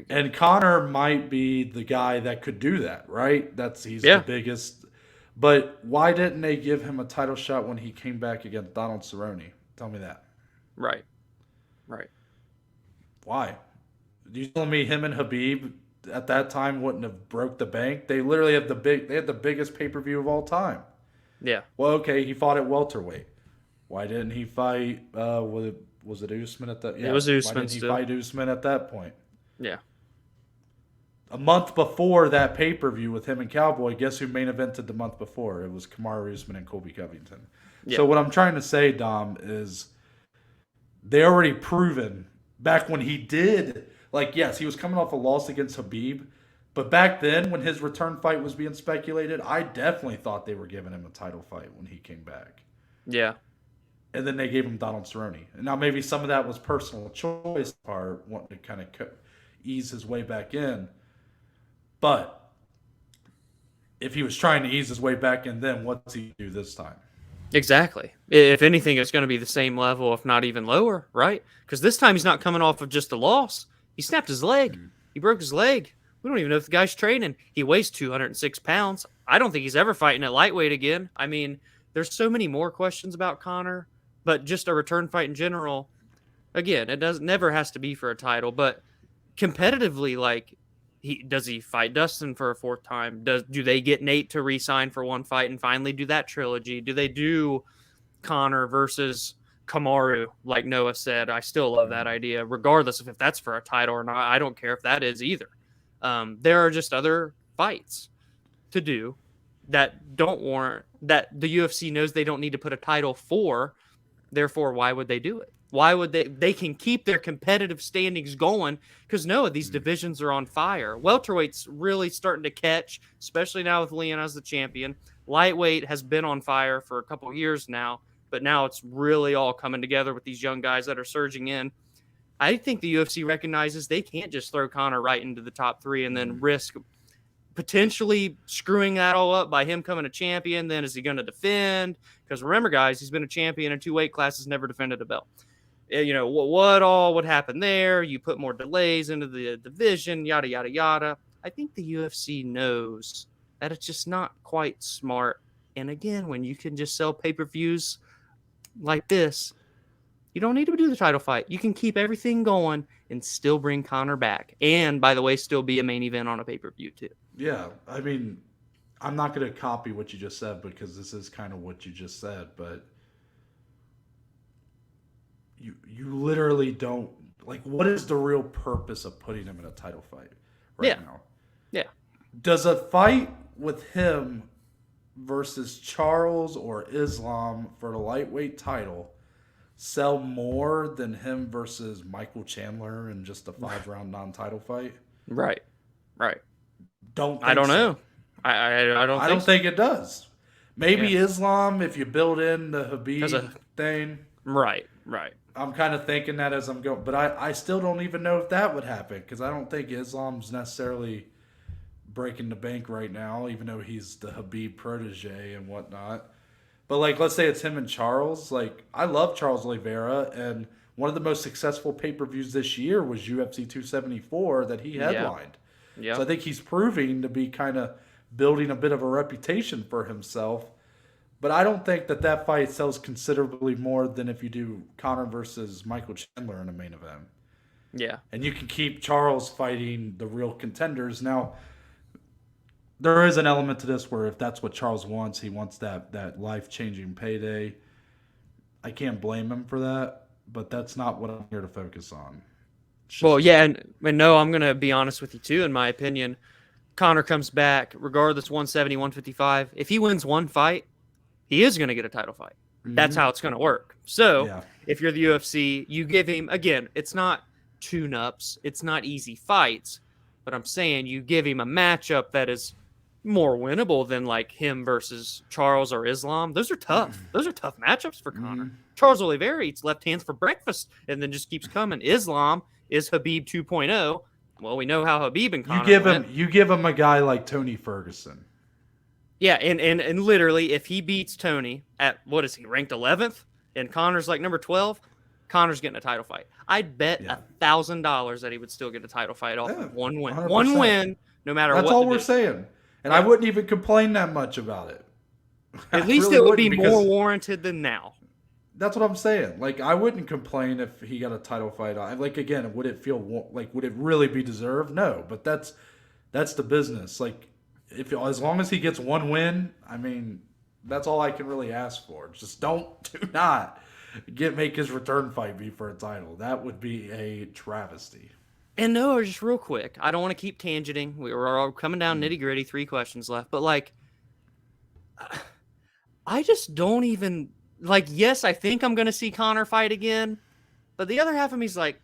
A: And Conor might be the guy that could do that, right? He's the biggest. But why didn't they give him a title shot when he came back against Donald Cerrone? Tell me that.
B: Right.
A: Why? You telling me him and Habib at that time wouldn't have broke the bank? They literally had the biggest pay-per-view of all time.
B: Yeah.
A: Well, okay, he fought at welterweight. Why didn't he fight? Was it Usman at that?
B: It was
A: Why
B: Usman
A: didn't he
B: still.
A: fight Usman at that point?
B: Yeah.
A: A month before that pay-per-view with him and Cowboy, guess who main evented the month before? It was Kamaru Usman and Colby Covington.
B: Yeah.
A: So what I'm trying to say, Dom, is they already proven back when he did, like, yes, he was coming off a loss against Habib, but back then when his return fight was being speculated, I definitely thought they were giving him a title fight when he came back.
B: Yeah.
A: And then they gave him Donald Cerrone. And now maybe some of that was personal choice part, wanting to kind of ease his way back in. But if he was trying to ease his way back in, then what's he do this time?
B: Exactly. If anything, it's going to be the same level, if not even lower, right? Because this time he's not coming off of just a loss. He snapped his leg. He broke his leg. We don't even know if the guy's training. He weighs 206 pounds. I don't think he's ever fighting at lightweight again. I mean, there's so many more questions about Conor, but just a return fight in general, again, it never has to be for a title, but competitively, like, does he fight Dustin for a fourth time? Do they get Nate to re-sign for one fight and finally do that trilogy? Do they do Conor versus Kamaru, like Noah said? I still love that idea, regardless of if that's for a title or not. I don't care if that is either. There are just other fights to do that don't warrant, that the UFC knows they don't need to put a title for. Therefore, why would they do it? Why would they can keep their competitive standings going, because no, these divisions are on fire. Welterweight's really starting to catch, especially now with Leon as the champion. Lightweight has been on fire for a couple years now, but now it's really all coming together with these young guys that are surging in. I think the UFC recognizes they can't just throw Conor right into the top three and then risk potentially screwing that all up by him coming a champion. Then is he going to defend? Because remember, guys, he's been a champion in 2 weight classes, never defended a belt. You know, what all would happen there? You put more delays into the division, yada, yada, yada. I think the UFC knows that it's just not quite smart. And again, when you can just sell pay-per-views like this, you don't need to do the title fight. You can keep everything going and still bring Conor back. And, by the way, still be a main event on a pay-per-view, too.
A: Yeah, I mean, I'm not going to copy what you just said because this is kind of what you just said, but you literally don't, like, what is the real purpose of putting him in a title fight now?
B: Yeah.
A: Does a fight with him versus Charles or Islam for the lightweight title sell more than him versus Michael Chandler in just a 5-round non-title fight?
B: Right.
A: I don't
B: so. Know. I don't
A: think it does. Maybe Islam, if you build in the Habib thing.
B: Right.
A: I'm kind of thinking that as I'm going. But I still don't even know if that would happen because I don't think Islam's necessarily breaking the bank right now, even though he's the Habib protege and whatnot. But, like, let's say it's him and Charles. Like, I love Charles Oliveira, and one of the most successful pay-per-views this year was UFC 274 that he headlined.
B: Yeah.
A: So I think he's proving to be kind of building a bit of a reputation for himself. But I don't think that fight sells considerably more than if you do Conor versus Michael Chandler in a main event.
B: Yeah.
A: And you can keep Charles fighting the real contenders. Now, there is an element to this where if that's what Charles wants, he wants that life-changing payday. I can't blame him for that, but that's not what I'm here to focus on.
B: Well, yeah, and no, I'm going to be honest with you, too, in my opinion. Conor comes back, regardless, 170, 155. If he wins one fight, he is going to get a title fight. Mm-hmm. That's how it's going to work. So, if you're the UFC, you give him, again, it's not tune-ups, it's not easy fights, but I'm saying you give him a matchup that is more winnable than, like, him versus Charles or Islam. Those are tough. Those are tough matchups for Conor. Charles Oliveira eats left hands for breakfast and then just keeps coming. Islam is Habib 2.0. Well, we know how Habib and Conor
A: you give him a guy like Tony Ferguson.
B: Yeah, and literally, if he beats Tony at, what is he, ranked 11th, and Conor's like number 12, Conor's getting a title fight. I'd bet $1,000 that he would still get a title fight off of one win. 100%. One win, no matter what.
A: That's all we're saying. And I wouldn't even complain that much about it.
B: At least it would be more warranted than now.
A: That's what I'm saying. Like, I wouldn't complain if he got a title fight. Like, again, would it feel like would it really be deserved? No, but that's the business. Like, if as long as he gets one win, I mean, that's all I can really ask for. Just do not make his return fight be for a title. That would be a travesty.
B: And no, just real quick, I don't want to keep tangenting. We're all coming down nitty gritty. 3 questions left, but like, I just don't even like. Yes, I think I'm gonna see Conor fight again, but the other half of me is like,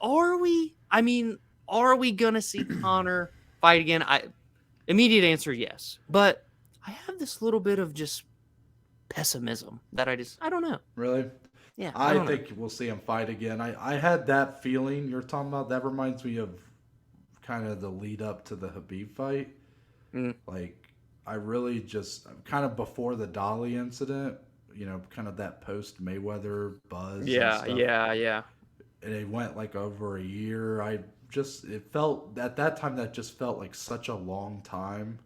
B: are we? I mean, are we gonna see Conor fight again? Immediate answer, yes, but I have this little bit of just pessimism that I don't know.
A: Really?
B: Yeah,
A: I think we'll see him fight again. I had that feeling you're talking about. That reminds me of kind of the lead up to the Habib fight. Like, I really just kind of before the Dolly incident, kind of that post Mayweather buzz.
B: Yeah,
A: and stuff.
B: yeah.
A: And it went like over a year. It felt at that time that just felt like such a long time,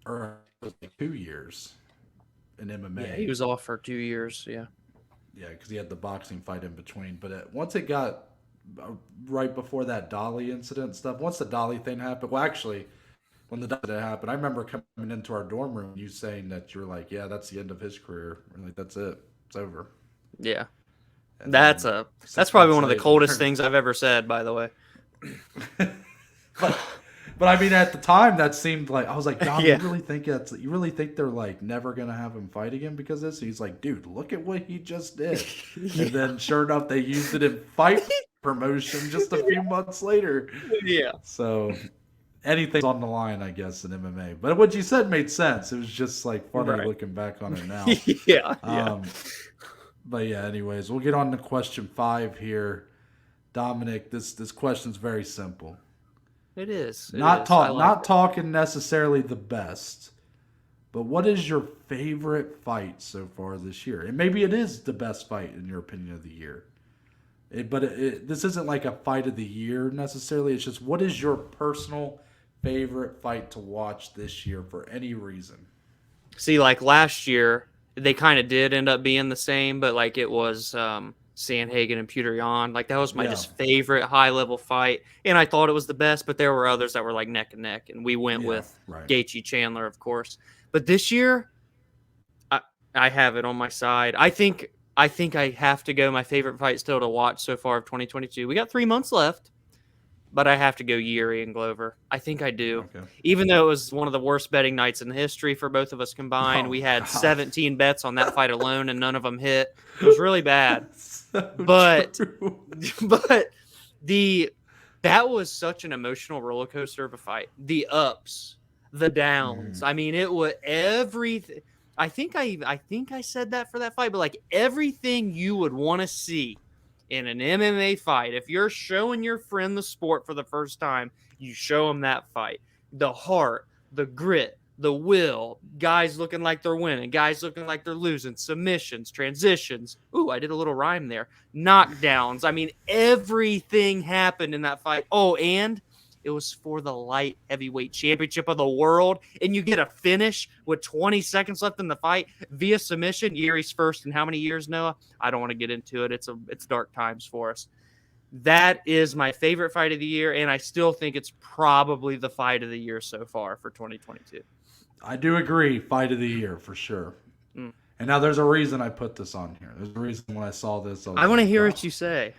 A: or it was like 2 years in MMA.
B: Yeah, he was off for 2 years. Yeah.
A: Yeah, because he had the boxing fight in between. But once it got right before that Dolly incident stuff, once the Dolly thing happened, well, actually, when the Dolly happened, I remember coming into our dorm room, you saying that you were like, "Yeah, that's the end of his career. We're like, that's it. It's over."
B: Yeah.
A: And
B: That's probably one of the
A: later,
B: coldest things I've ever said, by the way.
A: But I mean, at the time, that seemed like I was like, "Dom,
B: Yeah.
A: you really think they're like never gonna have him fight again because of this?" He's like, "Dude, look at what he just did."
B: Yeah.
A: And then, sure enough, they used it in fight promotion just a few months later.
B: Yeah.
A: So anything's on the line, I guess, in MMA. But what you said made sense. It was just like funny looking back on it now.
B: Yeah.
A: But yeah, anyways, we'll get on to question 5 here. Dominic, this question's very simple.
B: It is.
A: Not talking necessarily the best, but what is your favorite fight so far this year? And maybe it is the best fight in your opinion of the year. This isn't like a fight of the year necessarily. It's just what is your personal favorite fight to watch this year for any reason?
B: See, like last year, they kind of did end up being the same, but like it was Sandhagen and Petr Yan. Like that was my just favorite high level fight, and I thought it was the best. But there were others that were like neck and neck, and we went with Gaethje Chandler, of course. But this year, I have it on my side. I think I have to go. My favorite fight still to watch so far of 2022. We got 3 months left, but I have to go Yuri and Glover. I think I do. Okay. Even though it was one of the worst betting nights in history for both of us combined. We had 17 bets on that fight alone, and none of them hit. It was really bad. But that was such an emotional roller coaster of a fight. The ups, the downs. I mean, it was everything. I think I said that for that fight, but like everything you would want to see in an MMA fight. If you're showing your friend the sport for the first time, you show them that fight. The heart, the grit, the will, guys looking like they're winning, guys looking like they're losing, submissions, transitions. Ooh, I did a little rhyme there. Knockdowns. I mean, everything happened in that fight. Oh, and it was for the light heavyweight championship of the world, and you get a finish with 20 seconds left in the fight via submission. Yuri's first in how many years, Noah? I don't want to get into it. It's dark times for us. That is my favorite fight of the year, and I still think it's probably the fight of the year so far for 2022.
A: I do agree, fight of the year for sure. And now there's a reason I put this on here. There's a reason when I saw this. I
B: want to hear what you say.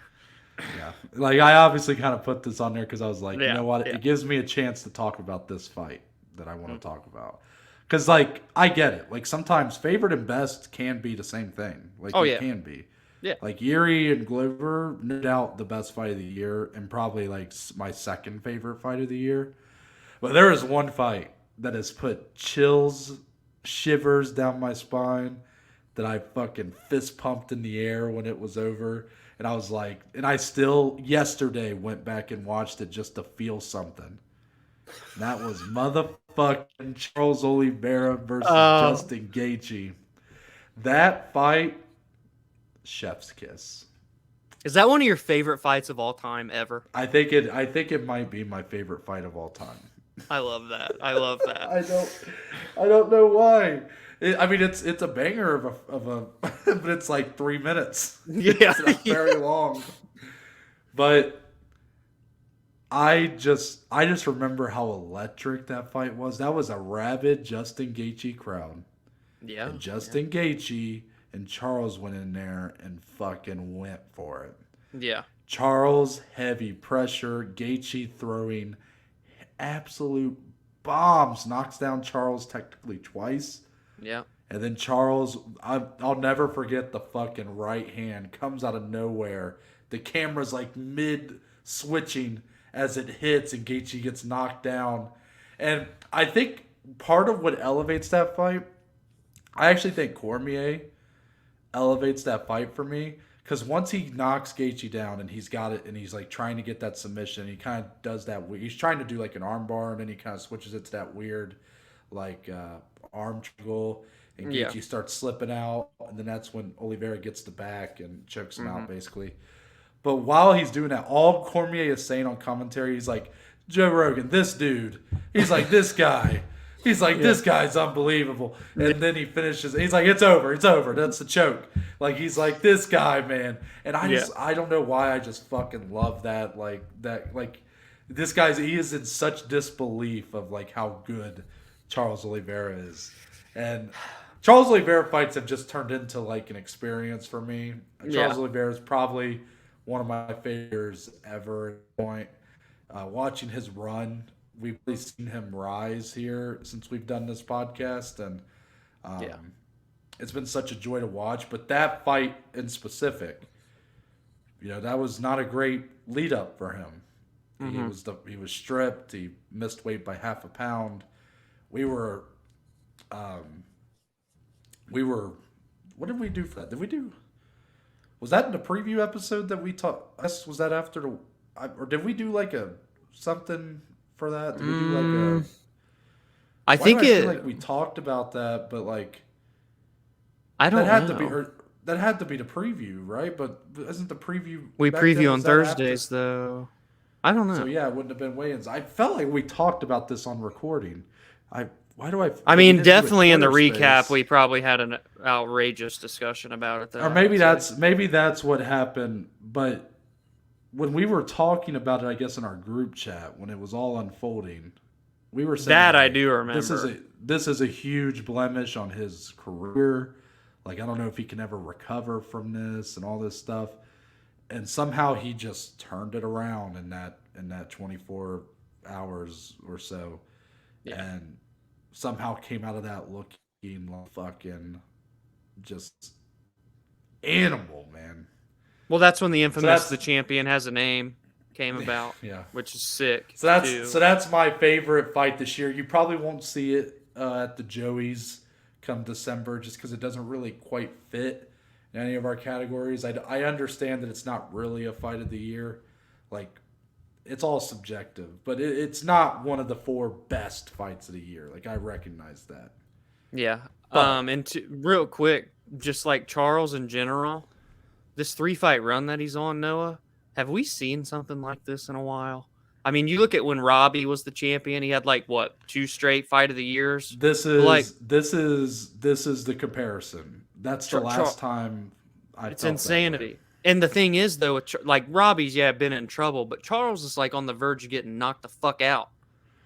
A: Yeah, like I obviously kind of put this on there because I was like, you know what? It gives me a chance to talk about this fight that I want to talk about. Because like I get it. Like sometimes favorite and best can be the same thing. Like it can be. Yeah. Like Yuri and Glover, no doubt the best fight of the year, and probably like my second favorite fight of the year. But there is one fight that has put chills, shivers down my spine that I fucking fist pumped in the air when it was over. And I was like, and I still yesterday went back and watched it just to feel something. And that was motherfucking Charles Oliveira versus Justin Gaethje. That fight, chef's kiss.
B: Is that one of your favorite fights of all time ever?
A: I think it might be my favorite fight of all time.
B: I love that. I love that.
A: I don't know why. I mean, it's a banger of a but it's like 3 minutes.
B: Yeah,
A: It's not very long. But I just remember how electric that fight was. That was a rabid Justin Gaethje crowd.
B: yeah,
A: And Justin Gaethje and Charles went in there and fucking went for it.
B: yeah,
A: Charles heavy pressure, Gaethje throwing absolute bombs, knocks down Charles technically twice.
B: yeah,
A: And then Charles, I'll never forget the fucking right hand comes out of nowhere. The camera's like mid switching as it hits, and Gaethje gets knocked down. And I think part of what elevates that fight, I actually think Cormier elevates that fight for me. Because once he knocks Gaethje down and he's got it and he's like trying to get that submission, he kind of does that. He's trying to do like an armbar and then he kind of switches it to that weird like arm triangle. And
B: yeah.
A: Gaethje starts slipping out, and then that's when Oliveira gets the back and chokes him out, basically. But while he's doing that, all Cormier is saying on commentary, he's like, Joe Rogan, this dude. He's like, this guy. He's like, this guy's unbelievable. And then he finishes. He's like, it's over. That's the choke. Like, he's like, this guy, man. And I don't know why I just fucking love that. Like, this he is in such disbelief of, like, how good Charles Oliveira is. And Charles Oliveira fights have just turned into, like, an experience for me. Charles Oliveira is probably one of my favorites ever at this point. Watching his run, we've really seen him rise here since we've done this podcast, and it's been such a joy to watch. But that fight in specific, that was not a great lead up for him. He was stripped. He missed weight by half a pound. We were what did we do for that? Was that in the preview episode that we talked? Was that after or did we do like something for that? Did we do like
B: I think
A: I feel like we talked about that, but like
B: I don't
A: that had
B: know.
A: that had to be the preview, right? But isn't the preview
B: We
A: back
B: preview
A: then,
B: on
A: was that
B: Thursdays
A: after?
B: though. I don't know.
A: So yeah, it wouldn't have been weigh-ins. I felt like we talked about this on recording. Why do I?
B: I
A: we
B: mean,
A: didn't do a
B: definitely in the
A: Twitter
B: recap,
A: space.
B: we probably had an outrageous discussion about it. Though,
A: Or maybe that's what happened. But when we were talking about it, I guess in our group chat when it was all unfolding, we were saying
B: that I
A: like,
B: do remember.
A: This is a huge blemish on his career. Like, I don't know if he can ever recover from this and all this stuff. And somehow he just turned it around in that 24 hours or so, and somehow came out of that looking like fucking just animal, man.
B: Well, that's when the infamous "The Champion Has a Name" came about.
A: Yeah,
B: which is sick.
A: So that's my favorite fight this year. You probably won't see it at the Joey's come December, just because it doesn't really quite fit in any of our categories. I understand that it's not really a fight of the year, like it's all subjective, but it's not one of the 4 best fights of the year. Like, I recognize that.
B: Yeah. And real quick, just like Charles in general, this 3-fight run that he's on, Noah, have we seen something like this in a while? I mean, you look at when Robbie was the champion, he had like 2 straight fight of the years.
A: This is the comparison. That's the last time I
B: it's
A: felt
B: insanity.
A: That way.
B: And the thing is, though, like Robbie's been in trouble, but Charles is like on the verge of getting knocked the fuck out,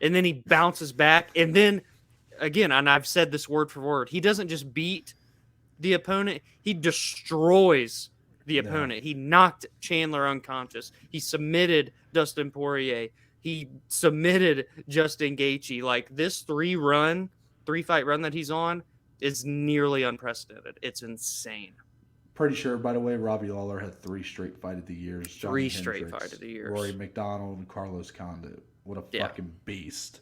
B: and then he bounces back, and then again, and I've said this word for word, he doesn't just beat the opponent, he destroys the opponent. He knocked Chandler unconscious. He submitted Dustin Poirier. He submitted Justin Gaethje. Like, this 3-fight run that he's on is nearly unprecedented. It's insane.
A: Pretty sure, by the way, Robbie Lawler had 3 straight fight of the years.
B: Three straight fight of the years.
A: Rory McDonald and Carlos Condit. What a fucking beast.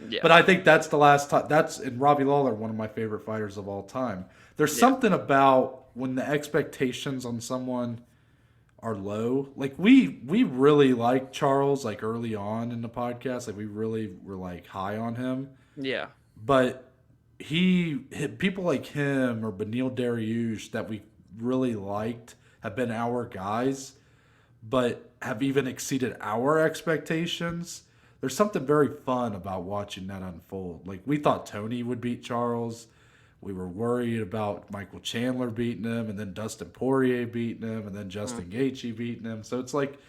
B: Yeah.
A: But I think that's the last time. And Robbie Lawler, one of my favorite fighters of all time. There's something about when the expectations on someone are low. Like, we really liked Charles, like, early on in the podcast. Like, we really were, like, high on him.
B: Yeah.
A: But people like him or Beneil Dariush that we really liked have been our guys, but have even exceeded our expectations. There's something very fun about watching that unfold. Like, we thought Tony would beat Charles. We were worried about Michael Chandler beating him, and then Dustin Poirier beating him, and then Justin Gaethje beating him. So it's like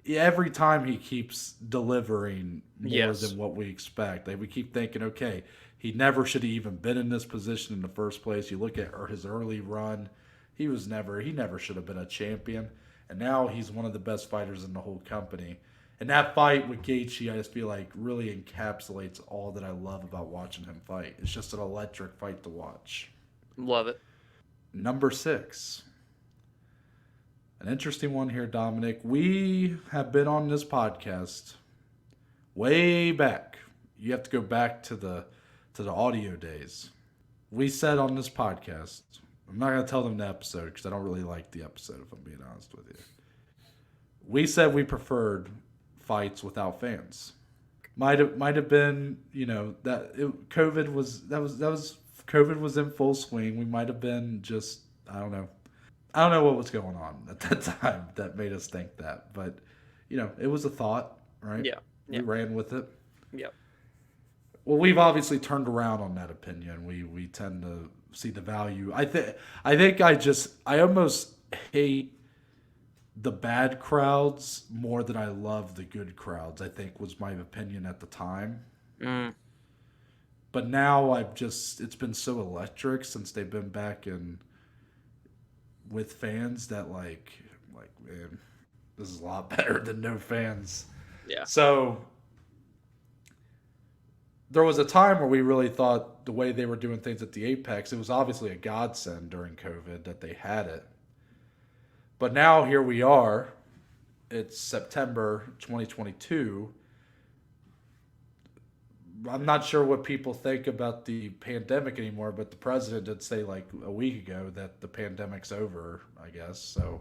A: every time he keeps delivering more
B: Yes.
A: than what we expect. Like we keep thinking, okay, he never should have even been in this position in the first place. You look at his early run, he never should have been a champion, and now he's one of the best fighters in the whole company. And that fight with Gaethje, I just feel like really encapsulates all that I love about watching him fight. It's just an electric fight to watch.
B: Love it.
A: Number 6. An interesting one here, Dominic. We have been on this podcast way back. You have to go back to the audio days. We said on this podcast, I'm not going to tell them the episode because I don't really like the episode, if I'm being honest with you. We said we preferred fights without fans. Might have been, COVID was in full swing. We might have been just, I don't know what was going on at that time that made us think that, but it was a thought, right?
B: Yeah.
A: We ran with it.
B: Yep.
A: Well, we've obviously turned around on that opinion. We tend to see the value. I almost hate the bad crowds more than I love the good crowds, I think was my opinion at the time. But now it's been so electric since they've been back in with fans that like man, this is a lot better than no fans.
B: Yeah.
A: So there was a time where we really thought the way they were doing things at the Apex, it was obviously a godsend during COVID that they had it. But now here we are. It's September 2022. I'm not sure what people think about the pandemic anymore, but the president did say like a week ago that the pandemic's over, I guess. So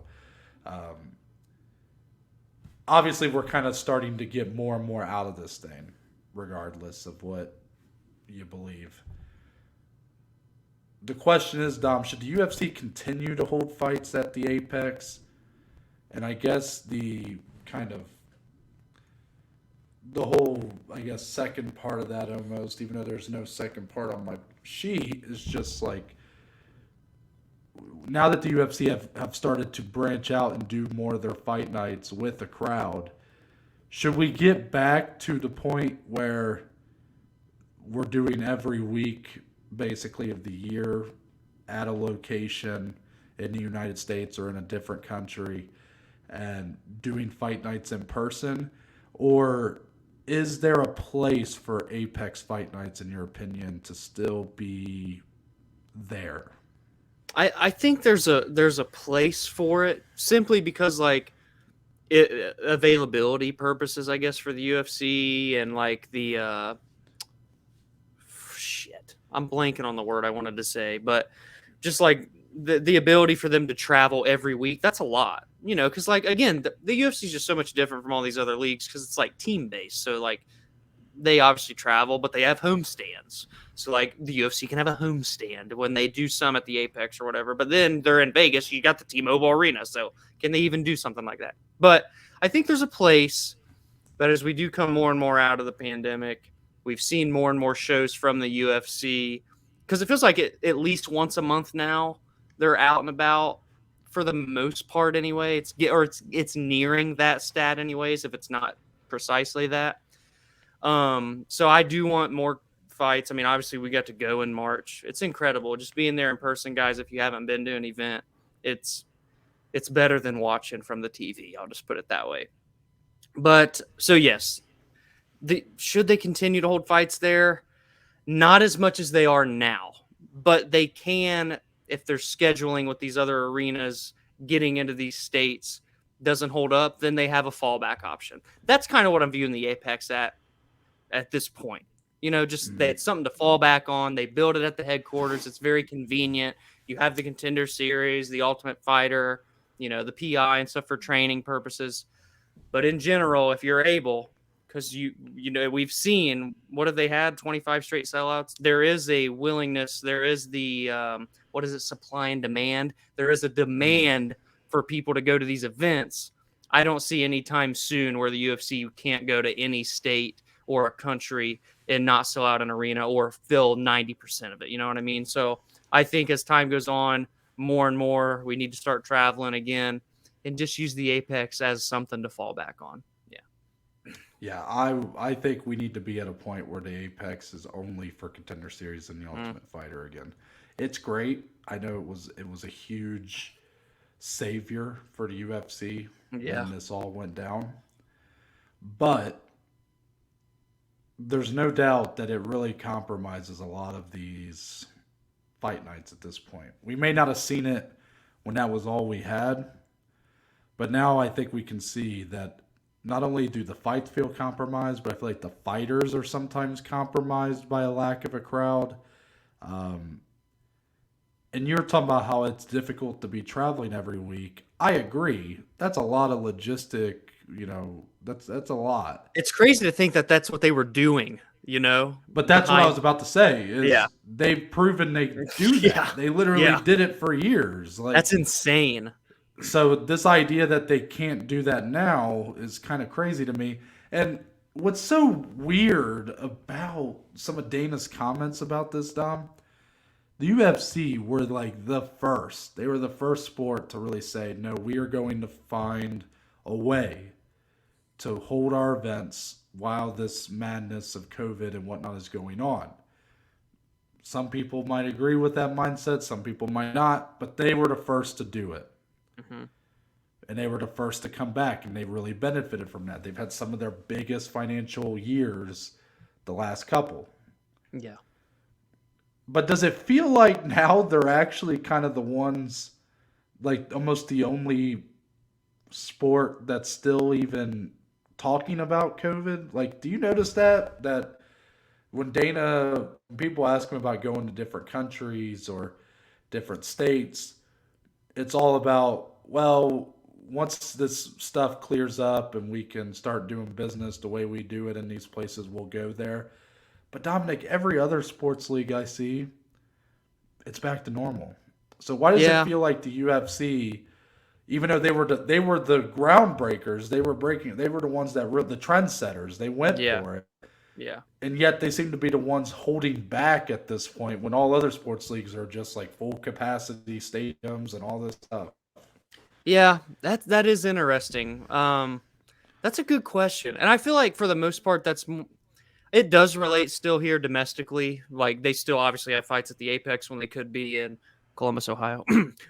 A: obviously we're kind of starting to get more and more out of this thing, regardless of what you believe. The question is, Dom, should the UFC continue to hold fights at the Apex? And I guess the whole, second part of that almost, even though there's no second part on my sheet, is just like, now that the UFC have started to branch out and do more of their fight nights with a crowd, should we get back to the point where we're doing every week basically of the year at a location in the United States or in a different country and doing fight nights in person? Or is there a place for Apex fight nights, in your opinion, to still be there?
B: I think there's a place for it simply because availability purposes, I guess, for the UFC and like the I'm blanking on the word I wanted to say, but just like the ability for them to travel every week, that's a lot, because again, the UFC is just so much different from all these other leagues because it's like team based. So like they obviously travel, but they have home stands. So like the UFC can have a home stand when they do some at the Apex or whatever, but then they're in Vegas, you got the T-Mobile Arena. So can they even do something like that? But I think there's a place that as we do come more and more out of the pandemic, we've seen more and more shows from the UFC because it feels like at least once a month now they're out and about for the most part anyway. It's nearing that stat anyways, if it's not precisely that. So I do want more fights. I mean, obviously we got to go in March. It's incredible just being there in person, guys. If you haven't been to an event, it's better than watching from the TV. I'll just put it that way. But so yes, should they continue to hold fights there? Not as much as they are now, but they can if they're scheduling with these other arenas, getting into these states doesn't hold up, then they have a fallback option. That's kind of what I'm viewing the Apex at this point. Just that it's something to fall back on. They build it at the headquarters. It's very convenient. You have the Contender Series, the Ultimate Fighter, the PI and stuff for training purposes. But in general, if you're able, because we've seen, what have they had? 25 straight sellouts. There is a willingness. There is the supply and demand. There is a demand for people to go to these events. I don't see any time soon where the UFC can't go to any state or a country and not sell out an arena or fill 90% of it. You know what I mean? So I think as time goes on, more and more, we need to start traveling again and just use the Apex as something to fall back on. Yeah.
A: Yeah, I think we need to be at a point where the Apex is only for Contender Series and the Ultimate Fighter again. It's great. I know it was a huge savior for the UFC
B: Yeah.
A: when this all went down. But there's no doubt that it really compromises a lot of these fight nights at this point. We may not have seen it when that was all we had, but now I think we can see that not only do the fights feel compromised, but I feel like the fighters are sometimes compromised by a lack of a crowd. Um, and you're talking about how it's difficult to be traveling every week. I agree. That's a lot of logistic. That's a lot.
B: It's crazy to think that that's what they were doing, you know?
A: But that's what I was about to say.
B: Yeah.
A: They've proven they do that.
B: Yeah.
A: They literally did it for years.
B: That's insane.
A: So this idea that they can't do that now is kind of crazy to me. And what's so weird about some of Dana's comments about this, Dom, the UFC were like the first. They were the first sport to really say, no, we are going to find a way to hold our events while this madness of COVID and whatnot is going on. Some people might agree with that mindset, some people might not, but they were the first to do it.
B: Mm-hmm.
A: And they were the first to come back, and they really benefited from that. They've had some of their biggest financial years the last couple.
B: Yeah.
A: But does it feel like now they're actually kind of the ones, like almost the only sport that's still even talking about COVID? Like, do you notice that when people ask him about going to different countries or different states, it's all about, well, once this stuff clears up and we can start doing business the way we do it in these places, we'll go there. But Dominic, every other sports league I see, it's back to normal. So why does it feel like the UFC, even though they were the groundbreakers, they were the ones that were the trendsetters. They went for it.
B: Yeah.
A: And yet they seem to be the ones holding back at this point when all other sports leagues are just like full capacity stadiums and all this stuff.
B: Yeah, that is interesting. That's a good question. And I feel like for the most part it does relate still here domestically. Like they still obviously have fights at the Apex when they could be in Columbus, Ohio,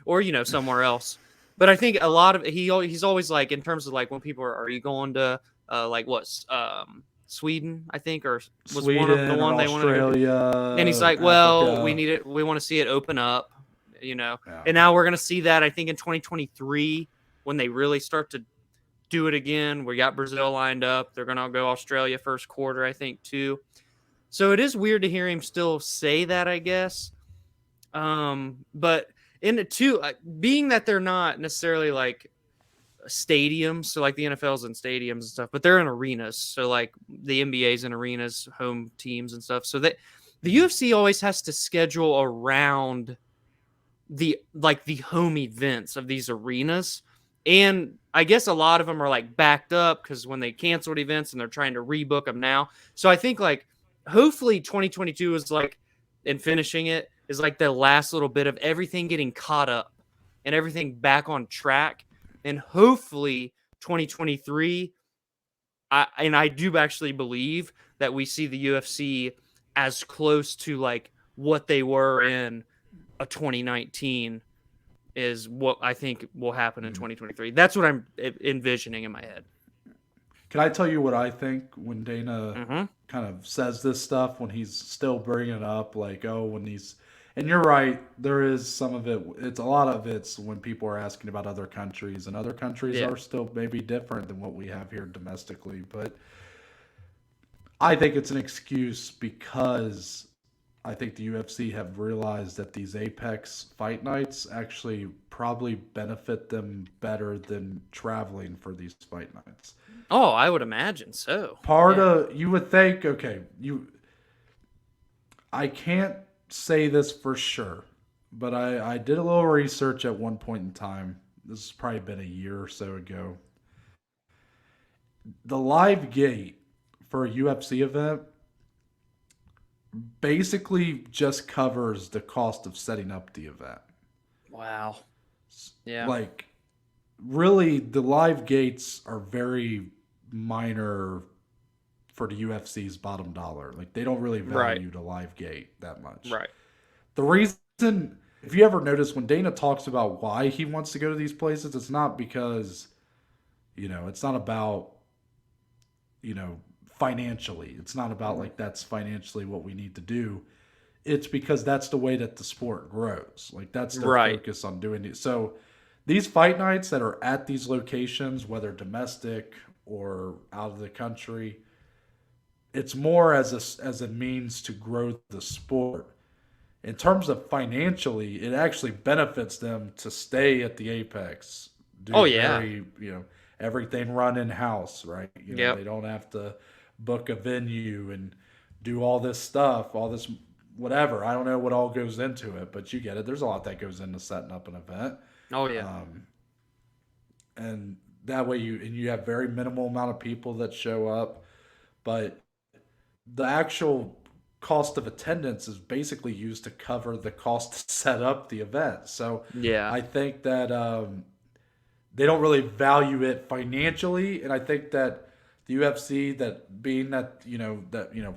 B: or somewhere else. But I think a lot of he's always like in terms of like when people are you going to Sweden, I think, or was
A: Sweden,
B: one of the one they
A: Australia,
B: wanted. And he's like,
A: Africa.
B: well, we need it. We want to see it open up,
A: Yeah.
B: And now we're gonna see that I think in 2023 when they really start to do it again. We got Brazil lined up. They're gonna go Australia first quarter, I think, too. So it is weird to hear him still say that, I guess. But in it too, being that they're not necessarily like stadiums, so like the NFL's in stadiums and stuff, but they're in arenas. So like the NBA's in arenas, home teams and stuff. So that the UFC always has to schedule around the home events of these arenas. And I guess a lot of them are like backed up because when they canceled events and they're trying to rebook them now. So I think like hopefully 2022 is like, and finishing it is like the last little bit of everything getting caught up and everything back on track. And hopefully 2023, I do actually believe that we see the UFC as close to like what they were in a 2019 is what I think will happen in 2023. That's what I'm envisioning in my head.
A: Can I tell you what I think when Dana kind of says this stuff, when he's still bringing it up, like, oh, when these, and you're right, there is some of it, it's a lot of it's when people are asking about other countries, and other countries are still maybe different than what we have here domestically, but I think it's an excuse because I think the UFC have realized that these Apex fight nights actually probably benefit them better than traveling for these fight nights.
B: Oh, I would imagine so.
A: You would think, okay, I can't say this for sure, but I did a little research at one point in time. This has probably been a year or so ago. The live gate for a UFC event basically just covers the cost of setting up the event.
B: Wow. Yeah.
A: Like, really, the live gates are very minor for the UFC's bottom dollar. Like, they don't really value the live gate that much.
B: Right.
A: The reason, if you ever notice, when Dana talks about why he wants to go to these places, it's not because, it's not about, financially. It's not about like that's financially what we need to do. It's because that's the way that the sport grows. Like, that's their focus on doing it. So these fight nights that are at these locations, whether domestic or out of the country, it's more as a means to grow the sport. In terms of financially, it actually benefits them to stay at the Apex. Everything run in house, right? They don't have to book a venue and do all this stuff, all this whatever. I don't know what all goes into it, but you get it. There's a lot that goes into setting up an event.
B: Oh yeah.
A: And that way you have very minimal amount of people that show up, but the actual cost of attendance is basically used to cover the cost to set up the event. So
B: yeah,
A: I think that they don't really value it financially, and I think that the UFC, that being that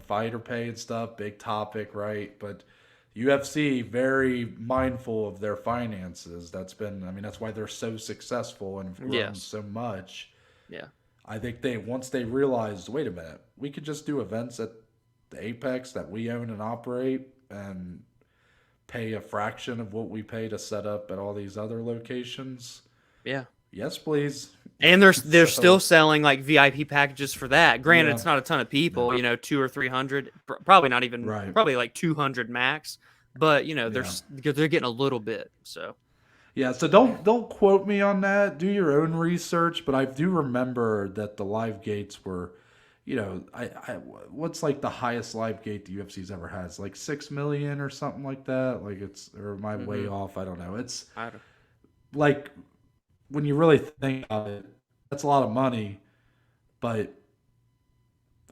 A: fighter pay and stuff, big topic, right? But UFC very mindful of their finances. That's why they're so successful and grown so much.
B: Yeah,
A: I think once they realized, wait a minute, we could just do events at the Apex that we own and operate and pay a fraction of what we pay to set up at all these other locations.
B: Yeah.
A: Yes, please.
B: And they're still selling like VIP packages for that. Granted, it's not a ton of people, 200 or 300, probably not even, probably like 200 max. But they're getting a little bit. So
A: yeah, so don't quote me on that. Do your own research. But I do remember that the live gates were, what's like the highest live gate the UFC's ever had? It's like 6 million or something like that. Like or am I way off? I don't know. It's like, when you really think about it, that's a lot of money, but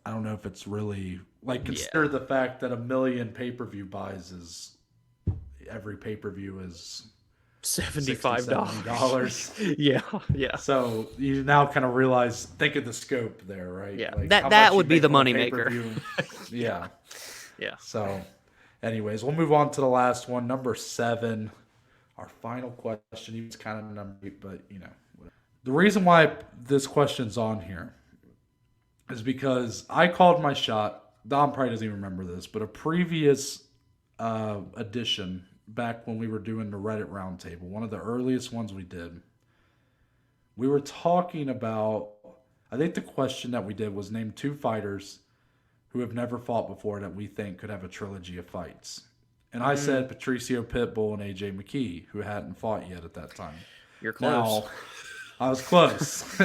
A: I don't know if it's really like, consider the fact that 1 million pay-per-view buys is, every pay-per-view is
B: $75. Yeah.
A: So you now kind of realize, think of the scope there, right?
B: Yeah,
A: like
B: that would be the moneymaker.
A: Yeah.
B: Yeah.
A: So, anyways, we'll move on to the last one, number 7. Our final question. It's kind of number 8, but whatever. The reason why this question's on here is because I called my shot. Dom probably doesn't even remember this, but a previous edition, back when we were doing the Reddit roundtable, one of the earliest ones we did, we were talking about, I think the question that we did was, name 2 fighters who have never fought before that we think could have a trilogy of fights. And I said Patricio Pitbull and AJ McKee, who hadn't fought yet at that time.
B: You're close.
A: Now, I was close.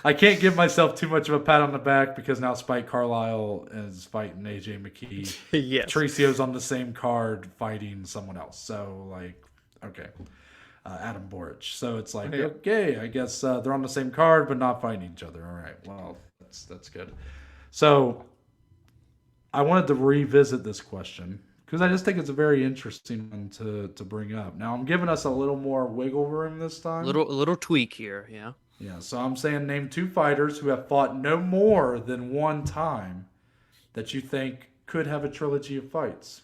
A: I can't give myself too much of a pat on the back because now Spike Carlisle is fighting AJ McKee.
B: Yes.
A: Patricio's on the same card fighting someone else. So, okay. Adam Boric. So it's like, okay, I guess they're on the same card but not fighting each other. All right, well, that's good. So I wanted to revisit this question, because I just think it's a very interesting one to bring up. Now, I'm giving us a little more wiggle room this time.
B: A little tweak here, yeah.
A: Yeah, so I'm saying name 2 fighters who have fought no more than one time that you think could have a trilogy of fights.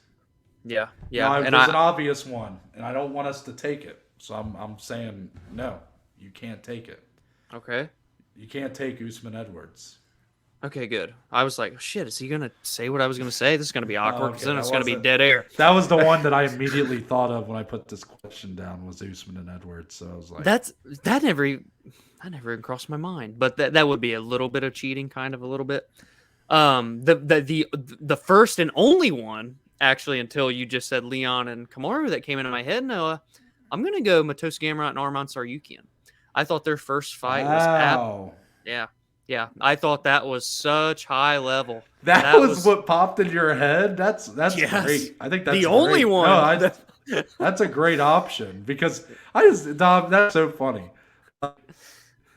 B: Yeah.
A: Now, there's an obvious one, and I don't want us to take it. So I'm saying, no, you can't take it.
B: Okay.
A: You can't take Usman Edwards.
B: Okay, good. I was like, shit, is he going to say what I was going to say? This is going to be awkward, because then it's going to be dead air.
A: That was the one that I immediately thought of when I put this question down, was Usman and Edwards. So I was like,
B: that never even crossed my mind. But that would be a little bit of cheating, kind of a little bit. The first and only one, actually, until you just said Leon and Kamaru, that came into my head, Noah, I'm going to go Matos Gamrot and Arman Tsarukyan. I thought their first fight was Yeah, I thought that was such high level.
A: That was what popped in your head. That's great. I think that's
B: the only one.
A: No, that's a great option, because Dom, that's so funny.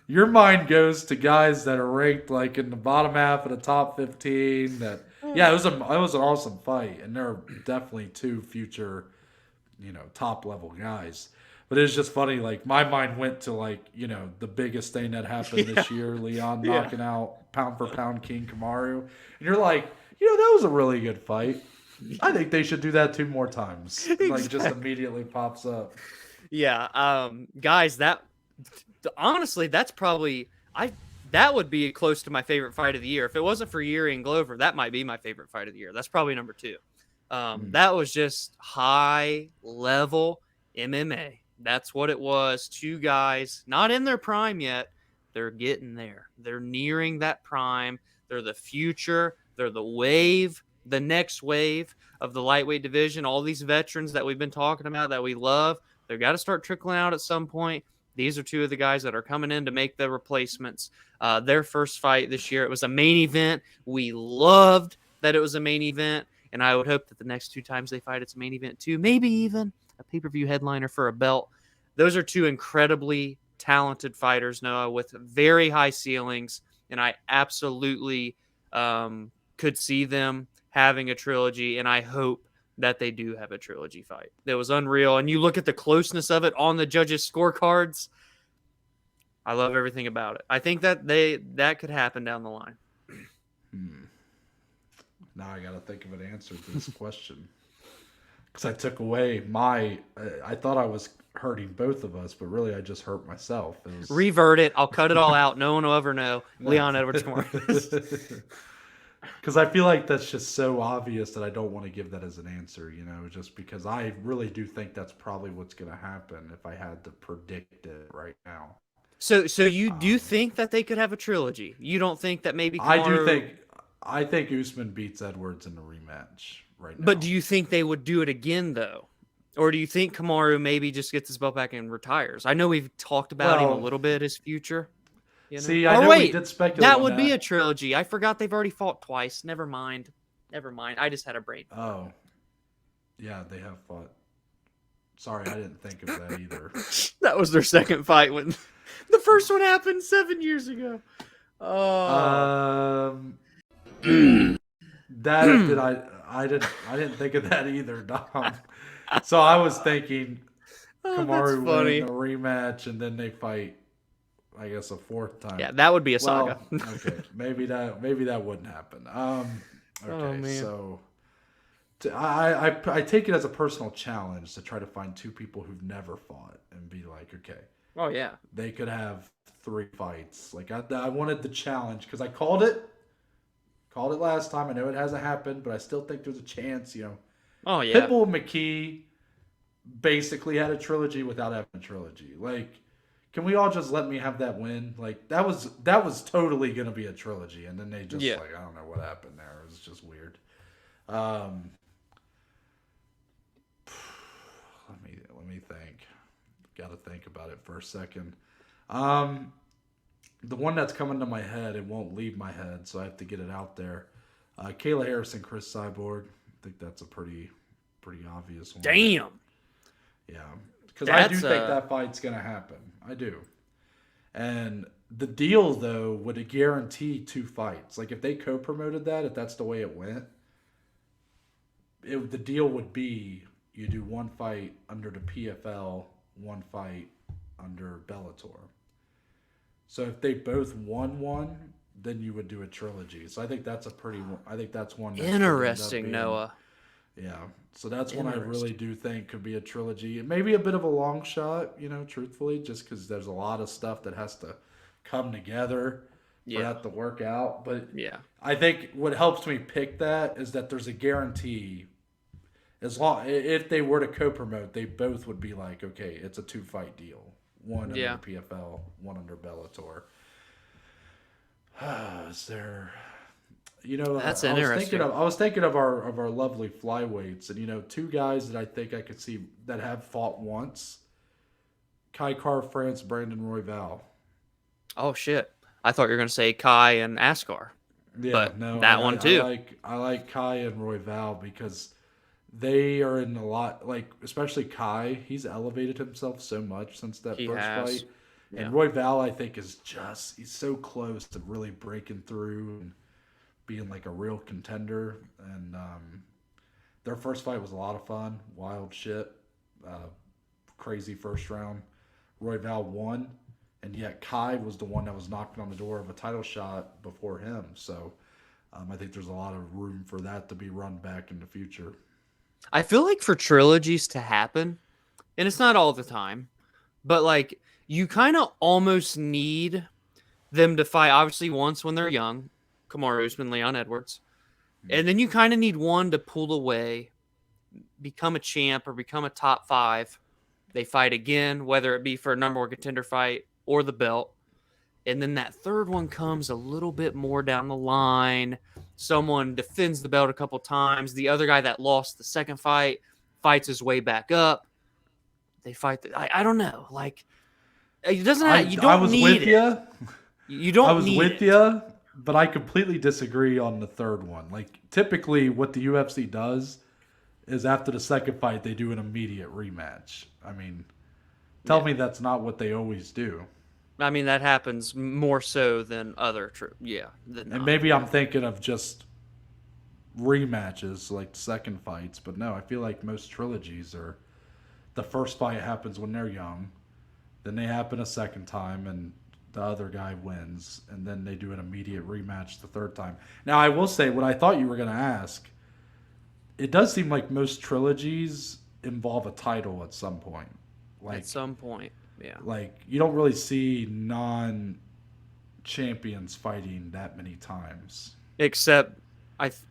A: Your mind goes to guys that are ranked like in the bottom half of the top 15. That yeah, it was an awesome fight, and there are definitely two future, top level guys. But it's just funny. Like my mind went to like the biggest thing that happened
B: Yeah.
A: this year, Leon
B: Yeah.
A: knocking out pound for pound King Kamaru, and you're like, that was a really good fight. I think they should do that 2 more times. Like just
B: Exactly.
A: immediately pops up.
B: Yeah. Guys, honestly, that's probably that would be close to my favorite fight of the year. If it wasn't for Yuri and Glover, that might be my favorite fight of the year. That's probably number 2. That was just high level MMA. That's what it was. 2 guys, not in their prime yet. They're getting there. They're nearing that prime. They're the future. They're the wave, the next wave of the lightweight division. All these veterans that we've been talking about that we love, they've got to start trickling out at some point. These are 2 of the guys that are coming in to make the replacements. Their first fight this year, it was a main event. We loved that it was a main event, and I would hope that the next 2 times they fight, it's a main event too. Maybe even a pay-per-view headliner for a belt. Those are 2 incredibly talented fighters, Noah, with very high ceilings, and I absolutely could see them having a trilogy, and I hope that they do have a trilogy fight. That was unreal. And you look at the closeness of it on the judges' scorecards. I love everything about it. I think that that could happen down the line.
A: Now I got to think of an answer to this question. Because I took away my. I thought I was hurting both of us, but really I just hurt myself. It was.
B: Revert it. I'll cut it all out. No one will ever know. Leon Edwards Morris.
A: Because I feel like that's just so obvious that I don't want to give that as an answer, just because I really do think that's probably what's going to happen if I had to predict it right now.
B: So you do think that they could have a trilogy? You don't think that maybe Kamaru...
A: I think Usman beats Edwards in the rematch right now.
B: But do you think they would do it again, though? Or do you think Kamaru maybe just gets his belt back and retires? I know we've talked about him a little bit, his future.
A: See, I know we did speculate
B: that
A: on
B: would be a trilogy. I forgot they've already fought twice. Never mind. I just had a brain.
A: Oh. Yeah, they have fought. Sorry, I didn't think of that either.
B: That was their second fight when the first one happened 7 years ago.
A: Oh. I didn't think of that either, Dom. So I was thinking Kamaru win a rematch and then they fight, I guess, a 4th time.
B: Yeah, that would be a saga.
A: Okay, maybe that wouldn't happen. Okay, so I take it as a personal challenge to try to find 2 people who've never fought and be like, okay,
B: oh yeah,
A: they could have 3 fights. Like I wanted the challenge because I called it last time. I know it hasn't happened, but I still think there's a chance.
B: Oh yeah,
A: Pitbull and McKee basically had a trilogy without having a trilogy. Like, can we all just let me have that win? Like that was totally gonna be a trilogy, and then they just I don't know what happened there. It was just weird. Let me think. Got to think about it for a second. The one that's coming to my head, it won't leave my head, so I have to get it out there. Kayla Harrison, Chris Cyborg. I think that's a pretty obvious one.
B: Damn.
A: Yeah, because I do think that fight's gonna happen. I do. And the deal though would guarantee 2 fights. Like if they co-promoted that, if that's the way it went, the deal would be you do 1 fight under the PFL, 1 fight under Bellator. So if they both won one, then you would do a trilogy. So I think that's one.
B: Interesting, Noah.
A: Yeah. So that's one I really do think could be a trilogy. It may be a bit of a long shot, truthfully, just because there's a lot of stuff that has to come together for that to work out. But I think what helps me pick that is that there's a guarantee. If they were to co-promote, they both would be like, okay, it's a 2-fight deal. 1 under the PFL, 1 under Bellator. Is there?
B: That's
A: interesting. I was thinking of our lovely flyweights, and 2 guys that I think I could see that have fought once. Kai Car France, Brandon Royval.
B: Oh shit! I thought you were gonna say Kai and Askar.
A: Yeah,
B: but
A: no,
B: that one too.
A: I like Kai and Royval because they are in a lot, like especially Kai. He's elevated himself so much since that first fight.
B: Yeah.
A: And Roy Val, I think, he's so close to really breaking through and being like a real contender. And their first fight was a lot of fun, wild shit, crazy first round. Roy Val won, and yet Kai was the one that was knocking on the door of a title shot before him. So I think there's a lot of room for that to be run back in the future.
B: I feel like for trilogies to happen, and it's not all the time, but like you kind of almost need them to fight obviously once when they're young, Kamaru Usman, Leon Edwards, and then you kind of need one to pull away, become a champ or become a top 5. They fight again, whether it be for a number one contender fight or the belt. And then that third one comes a little bit more down the line. Someone defends the belt a couple times. The other guy that lost the second fight fights his way back up. They fight. I don't know. Like, it doesn't have, you don't
A: I was
B: need
A: with
B: it.
A: you.
B: You don't
A: I was
B: need
A: with
B: it.
A: you, but I completely disagree on the third one. Like, typically what the UFC does is after the second fight, they do an immediate rematch. I mean, tell me that's not what they always do.
B: I mean, that happens more so than other
A: And maybe I'm thinking of just rematches, like second fights. But no, I feel like most trilogies are the first fight happens when they're young, then they happen a second time, and the other guy wins, and then they do an immediate rematch the third time. Now, I will say what I thought you were going to ask. It does seem like most trilogies involve a title at some point. Like,
B: at some point. Yeah.
A: Like, you don't really see non-champions fighting that many times.
B: Except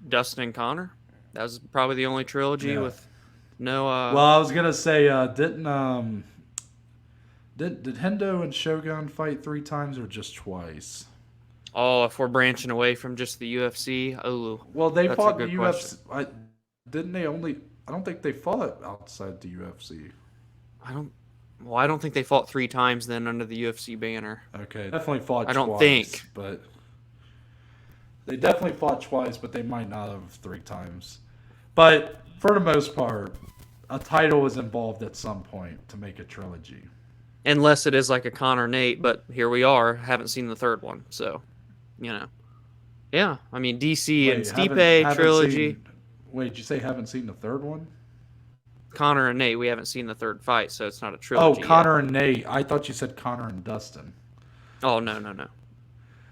B: Dustin and Conor. That was probably the only trilogy with no...
A: Well, I was going to say, did Hendo and Shogun fight 3 times or just twice?
B: Oh, if we're branching away from just the UFC,
A: well, they fought the
B: question.
A: UFC. Didn't they only? I don't think they fought outside the UFC.
B: I don't think they fought 3 times then under the UFC banner.
A: Okay, definitely fought.
B: I don't
A: twice,
B: think,
A: but they definitely fought twice, but they might not have 3 times. But for the most part, a title is involved at some point to make a trilogy.
B: Unless it is like a Conor Nate, but here we are. Haven't seen the third one, so yeah. I mean, DC and Stipe trilogy.
A: Wait, did you say haven't seen the third one?
B: Conor and Nate, we haven't seen the third fight, so it's not a trilogy.
A: Oh, Conor and Nate. I thought you said Conor and Dustin.
B: Oh, no.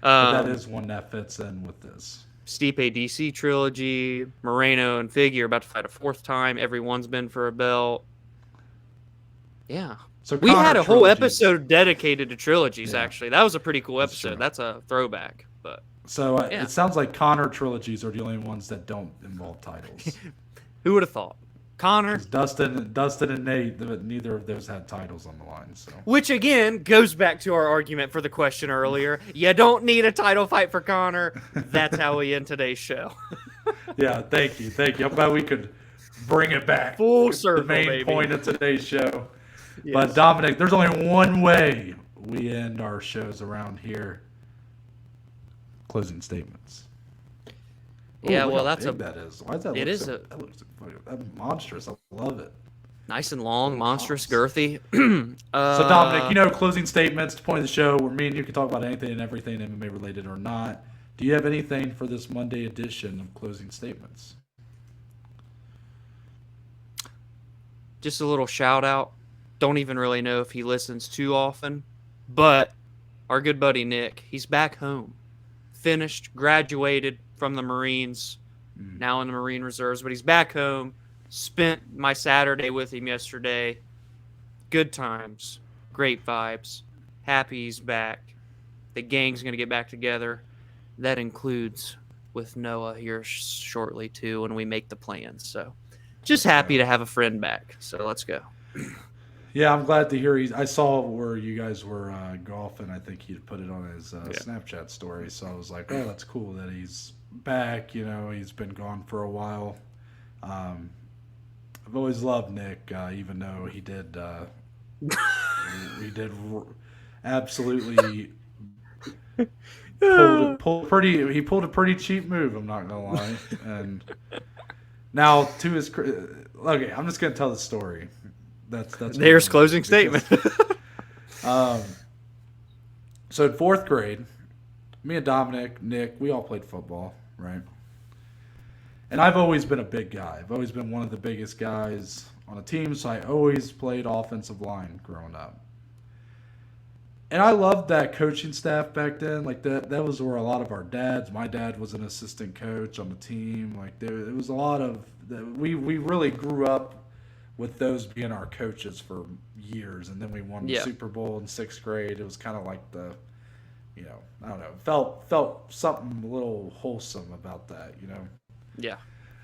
A: But that is one that fits in with this.
B: Stipe DC trilogy. Moreno and Figge are about to fight a 4th time. Everyone's been for a belt. Yeah.
A: So
B: we had a whole episode dedicated to trilogies, actually. That was a pretty cool episode. That's a throwback. But
A: So it sounds like Conor trilogies are the only ones that don't involve titles.
B: Who would have thought? Conor.
A: Dustin and Nate, neither of those had titles on the line. So.
B: Which, again, goes back to our argument for the question earlier. You don't need a title fight for Conor. That's how we end today's show.
A: Yeah, thank you. I'm glad we could bring it back.
B: Full circle,
A: the main
B: baby.
A: point of today's show.
B: Yes.
A: But, Dominic, there's only one way we end our shows around here. Closing statements.
B: Yeah,
A: well,
B: that
A: is. Why is that? That looks monstrous. I love it.
B: Nice and long, monstrous, girthy.
A: So, Dominic, closing statements, the point of the show where me and you can talk about anything and everything MMA related or not. Do you have anything for this Monday edition of closing statements?
B: Just a little shout out. Don't even really know if he listens too often, but our good buddy Nick, he's back home. Finished, graduated from the Marines, now in the Marine Reserves, but he's back home. Spent my Saturday with him yesterday. Good times, great vibes. Happy he's back. The gang's going to get back together. That includes with Noah here shortly, too, when we make the plans. So just happy to have a friend back. So let's go.
A: Yeah, I'm glad to hear. I saw where you guys were golfing. I think he put it on his Snapchat story. So I was like, oh, that's cool that he's back. He's been gone for a while. I've always loved Nick, even though he did absolutely pulled a pretty cheap move. I'm not gonna lie. And now to his okay, I'm just gonna tell the story. That's
B: There's closing statement.
A: So in fourth grade, me and Dominic, Nick, we all played football, right? And I've always been a big guy. I've always been one of the biggest guys on a team, so I always played offensive line growing up. And I loved that coaching staff back then. Like that was where a lot of our dads. My dad was an assistant coach on the team. Like it was a lot of we really grew up with those being our coaches for years, and then we won the Super Bowl in sixth grade. It was kind of like I don't know, felt something a little wholesome about that,
B: Yeah.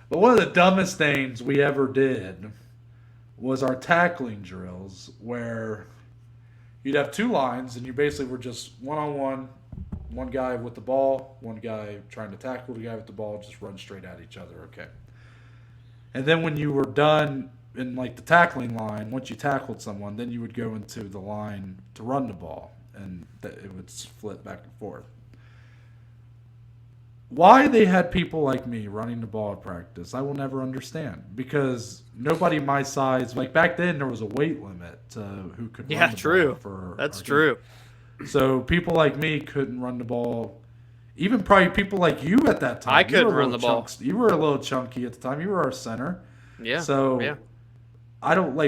A: But one of the dumbest things we ever did was our tackling drills, where you'd have two lines, and you basically were just one-on-one, one guy with the ball, one guy trying to tackle the guy with the ball, just run straight at each other, okay. And then when you were done in like the tackling line, once you tackled someone, then you would go into the line to run the ball, and it would flip back and forth. Why they had people like me running the ball at practice, I will never understand. Because nobody my size, like back then, there was a weight limit to who could run the ball. For
B: That's true.
A: So people like me couldn't run the ball. Even probably people like you at that time.
B: I couldn't run the ball.
A: You were a little chunky at the time. You were our center.
B: Yeah.
A: So
B: yeah.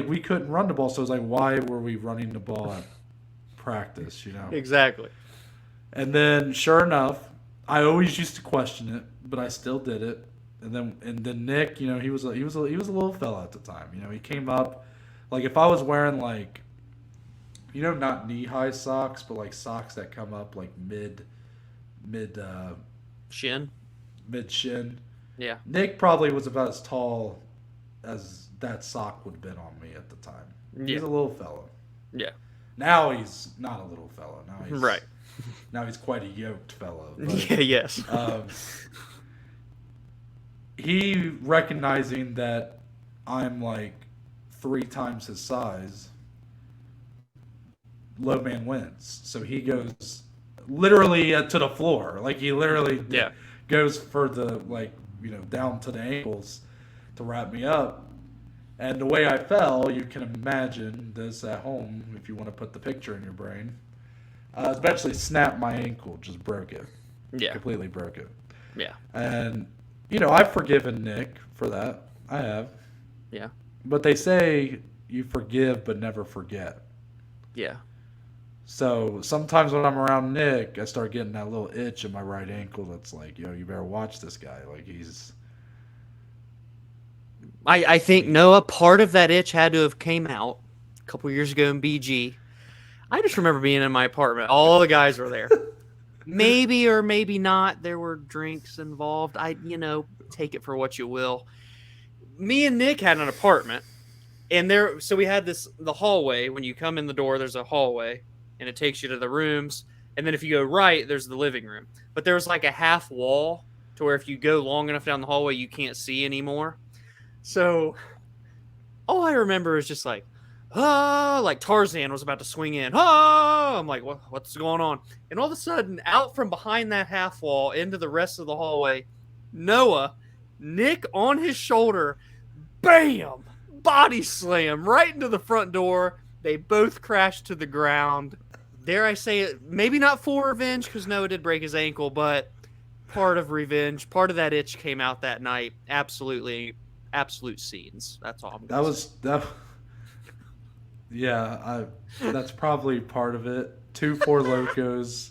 A: we couldn't run the ball. So it was like, why were we running the ball at practice?
B: Exactly.
A: And then, sure enough, I always used to question it, but I still did it. And then Nick, he was a little fella at the time. He came up, like if I was wearing like, not knee high socks, but like socks that come up like mid
B: shin. Yeah.
A: Nick probably was about as tall as that sock would have been on me at the time. He's a little fella.
B: Yeah.
A: Now he's not a little fella. Now he's
B: right.
A: Now he's quite a yoked fellow. But,
B: yes.
A: He recognizing that I'm like 3 times his size, low man wins. So he goes literally to the floor. Like he literally goes for the down to the ankles to wrap me up. And the way I fell, you can imagine this at home if you want to put the picture in your brain. Eventually snapped my ankle, just broke it.
B: Yeah.
A: Completely broke it.
B: Yeah.
A: And, I've forgiven Nick for that. I have.
B: Yeah.
A: But they say you forgive but never forget.
B: Yeah.
A: So sometimes when I'm around Nick, I start getting that little itch in my right ankle that's like, you better watch this guy. Like he's...
B: I think, Noah, part of that itch had to have came out a couple years ago in BG. I just remember being in my apartment. All the guys were there. Maybe or maybe not. There were drinks involved. Take it for what you will. Me and Nick had an apartment, and so we had the hallway. When you come in the door, there's a hallway, and it takes you to the rooms. And then if you go right, there's the living room. But there's like a half wall to where if you go long enough down the hallway, you can't see anymore. So all I remember is just like Tarzan was about to swing in. I'm like, what's going on? And all of a sudden, out from behind that half wall into the rest of the hallway, Noah, Nick on his shoulder, bam, body slam right into the front door. They both crashed to the ground. Dare I say it? Maybe not full revenge because Noah did break his ankle, but part of revenge, part of that itch came out that night. Absolute scenes. That's all I'm going to say.
A: Yeah, that's probably part of it. 2 Four Locos.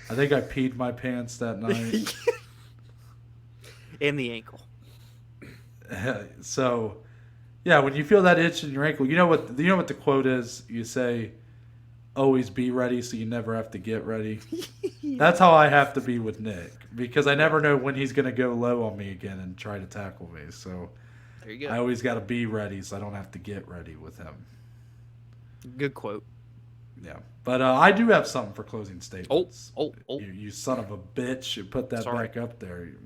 A: I think I peed my pants that night.
B: And the ankle.
A: So, yeah, when you feel that itch in your ankle, you know what the quote is? You say, "Always be ready, so you never have to get ready." That's how I have to be with Nick because I never know when he's going to go low on me again and try to tackle me. So,
B: there you go.
A: I always got to be ready, so I don't have to get ready with him.
B: Good quote.
A: Yeah, but I do have something for closing statements.
B: Oh.
A: You son of a bitch! You put that back up there, you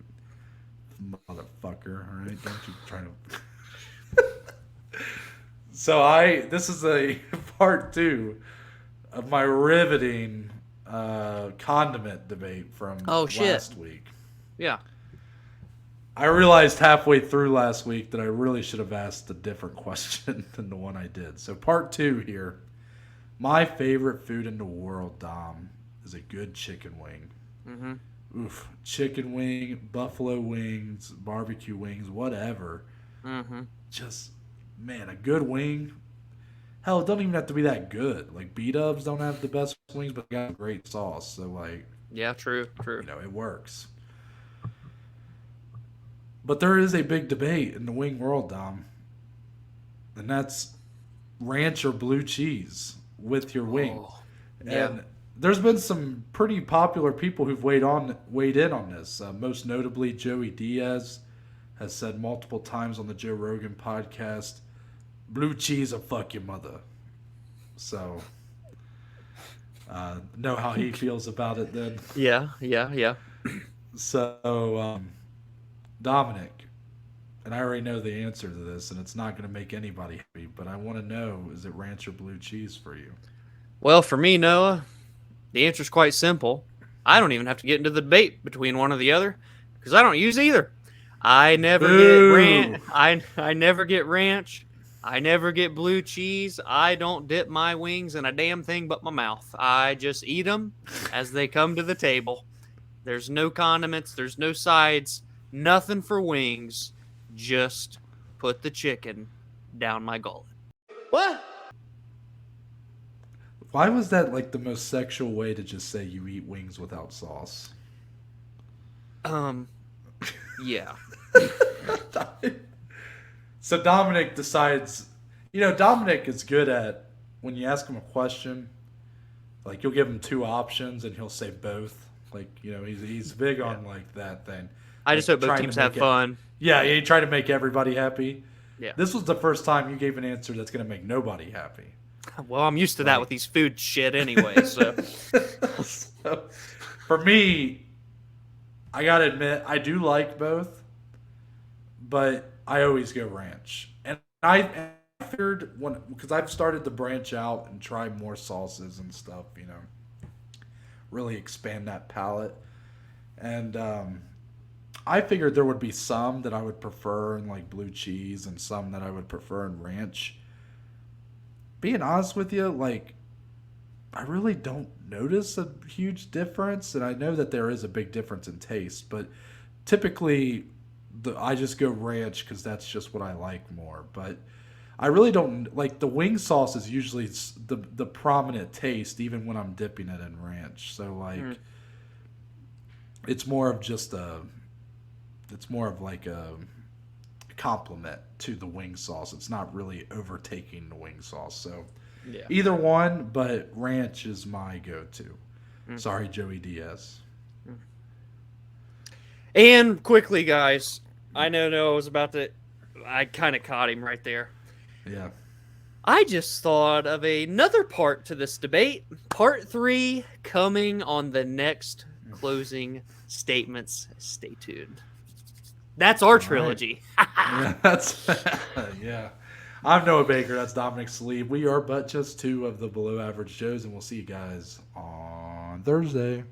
A: motherfucker. All right, don't you try to. So this is a part 2 of my riveting condiment debate from last week.
B: Yeah.
A: I realized halfway through last week that I really should have asked a different question than the one I did. So part 2 here. My favorite food in the world, Dom, is a good chicken wing.
B: Mm-hmm.
A: Oof, chicken wing, buffalo wings, barbecue wings, whatever.
B: Mm-hmm.
A: Just, man, a good wing. Hell, it don't even have to be that good. Like B-dubs don't have the best wings, but they got great sauce. So like,
B: Yeah, true.
A: it works. But there is a big debate in the wing world, Dom, and that's ranch or blue cheese with your wing.
B: Oh, yeah.
A: And there's been some pretty popular people who've weighed in on this. Most notably, Joey Diaz has said multiple times on the Joe Rogan podcast, "Blue cheese will fuck your mother." So, know how he feels about it then.
B: Yeah.
A: So, Dominic, and I already know the answer to this, and it's not going to make anybody happy, but I want to know, is it ranch or blue cheese for you?
B: Well, for me, Noah, the answer is quite simple. I don't even have to get into the debate between one or the other because I don't use either. I never get ranch. I never get ranch. I never get blue cheese. I don't dip my wings in a damn thing but my mouth. I just eat them as they come to the table. There's no condiments. There's no sides. Nothing for wings. Just put the chicken down my gullet.
C: What?
A: Why was that like the most sexual way to just say you eat wings without sauce?
B: Yeah.
A: So Dominic decides, Dominic is good at when you ask him a question, like you'll give him two options and he'll say both. Like, he's big on like that thing.
B: I just
A: Like,
B: hope both teams have fun.
A: Yeah, he tried to make everybody happy.
B: Yeah.
A: This was the first time you gave an answer that's going to make nobody happy.
B: Well, I'm used to that with these food shit anyway, so.
A: So, for me, I gotta admit, I do like both, but I always go ranch. And I figured because I've started to branch out and try more sauces and stuff, really expand that palate. And I figured there would be some that I would prefer in like blue cheese and some that I would prefer in ranch. Being honest with you, like, I really don't notice a huge difference, and I know that there is a big difference in taste, but typically I just go ranch because that's just what I like more. But I really don't like the wing sauce is usually the prominent taste, even when I'm dipping it in ranch. So like, it's more of like a compliment to the wing sauce. It's not really overtaking the wing sauce. So
B: Yeah.
A: either one, but ranch is my go-to. Sorry, Joey Diaz.
B: And quickly, guys, I know Noah was about to. I kind of caught him right there.
A: Yeah.
B: I just thought of another part to this debate. Part 3 coming on the next closing statements. Stay tuned. That's our trilogy.
A: Yeah, yeah. I'm Noah Baker. That's Dominic Sleeve. We are but just two of the below average Joes, and we'll see you guys on Thursday.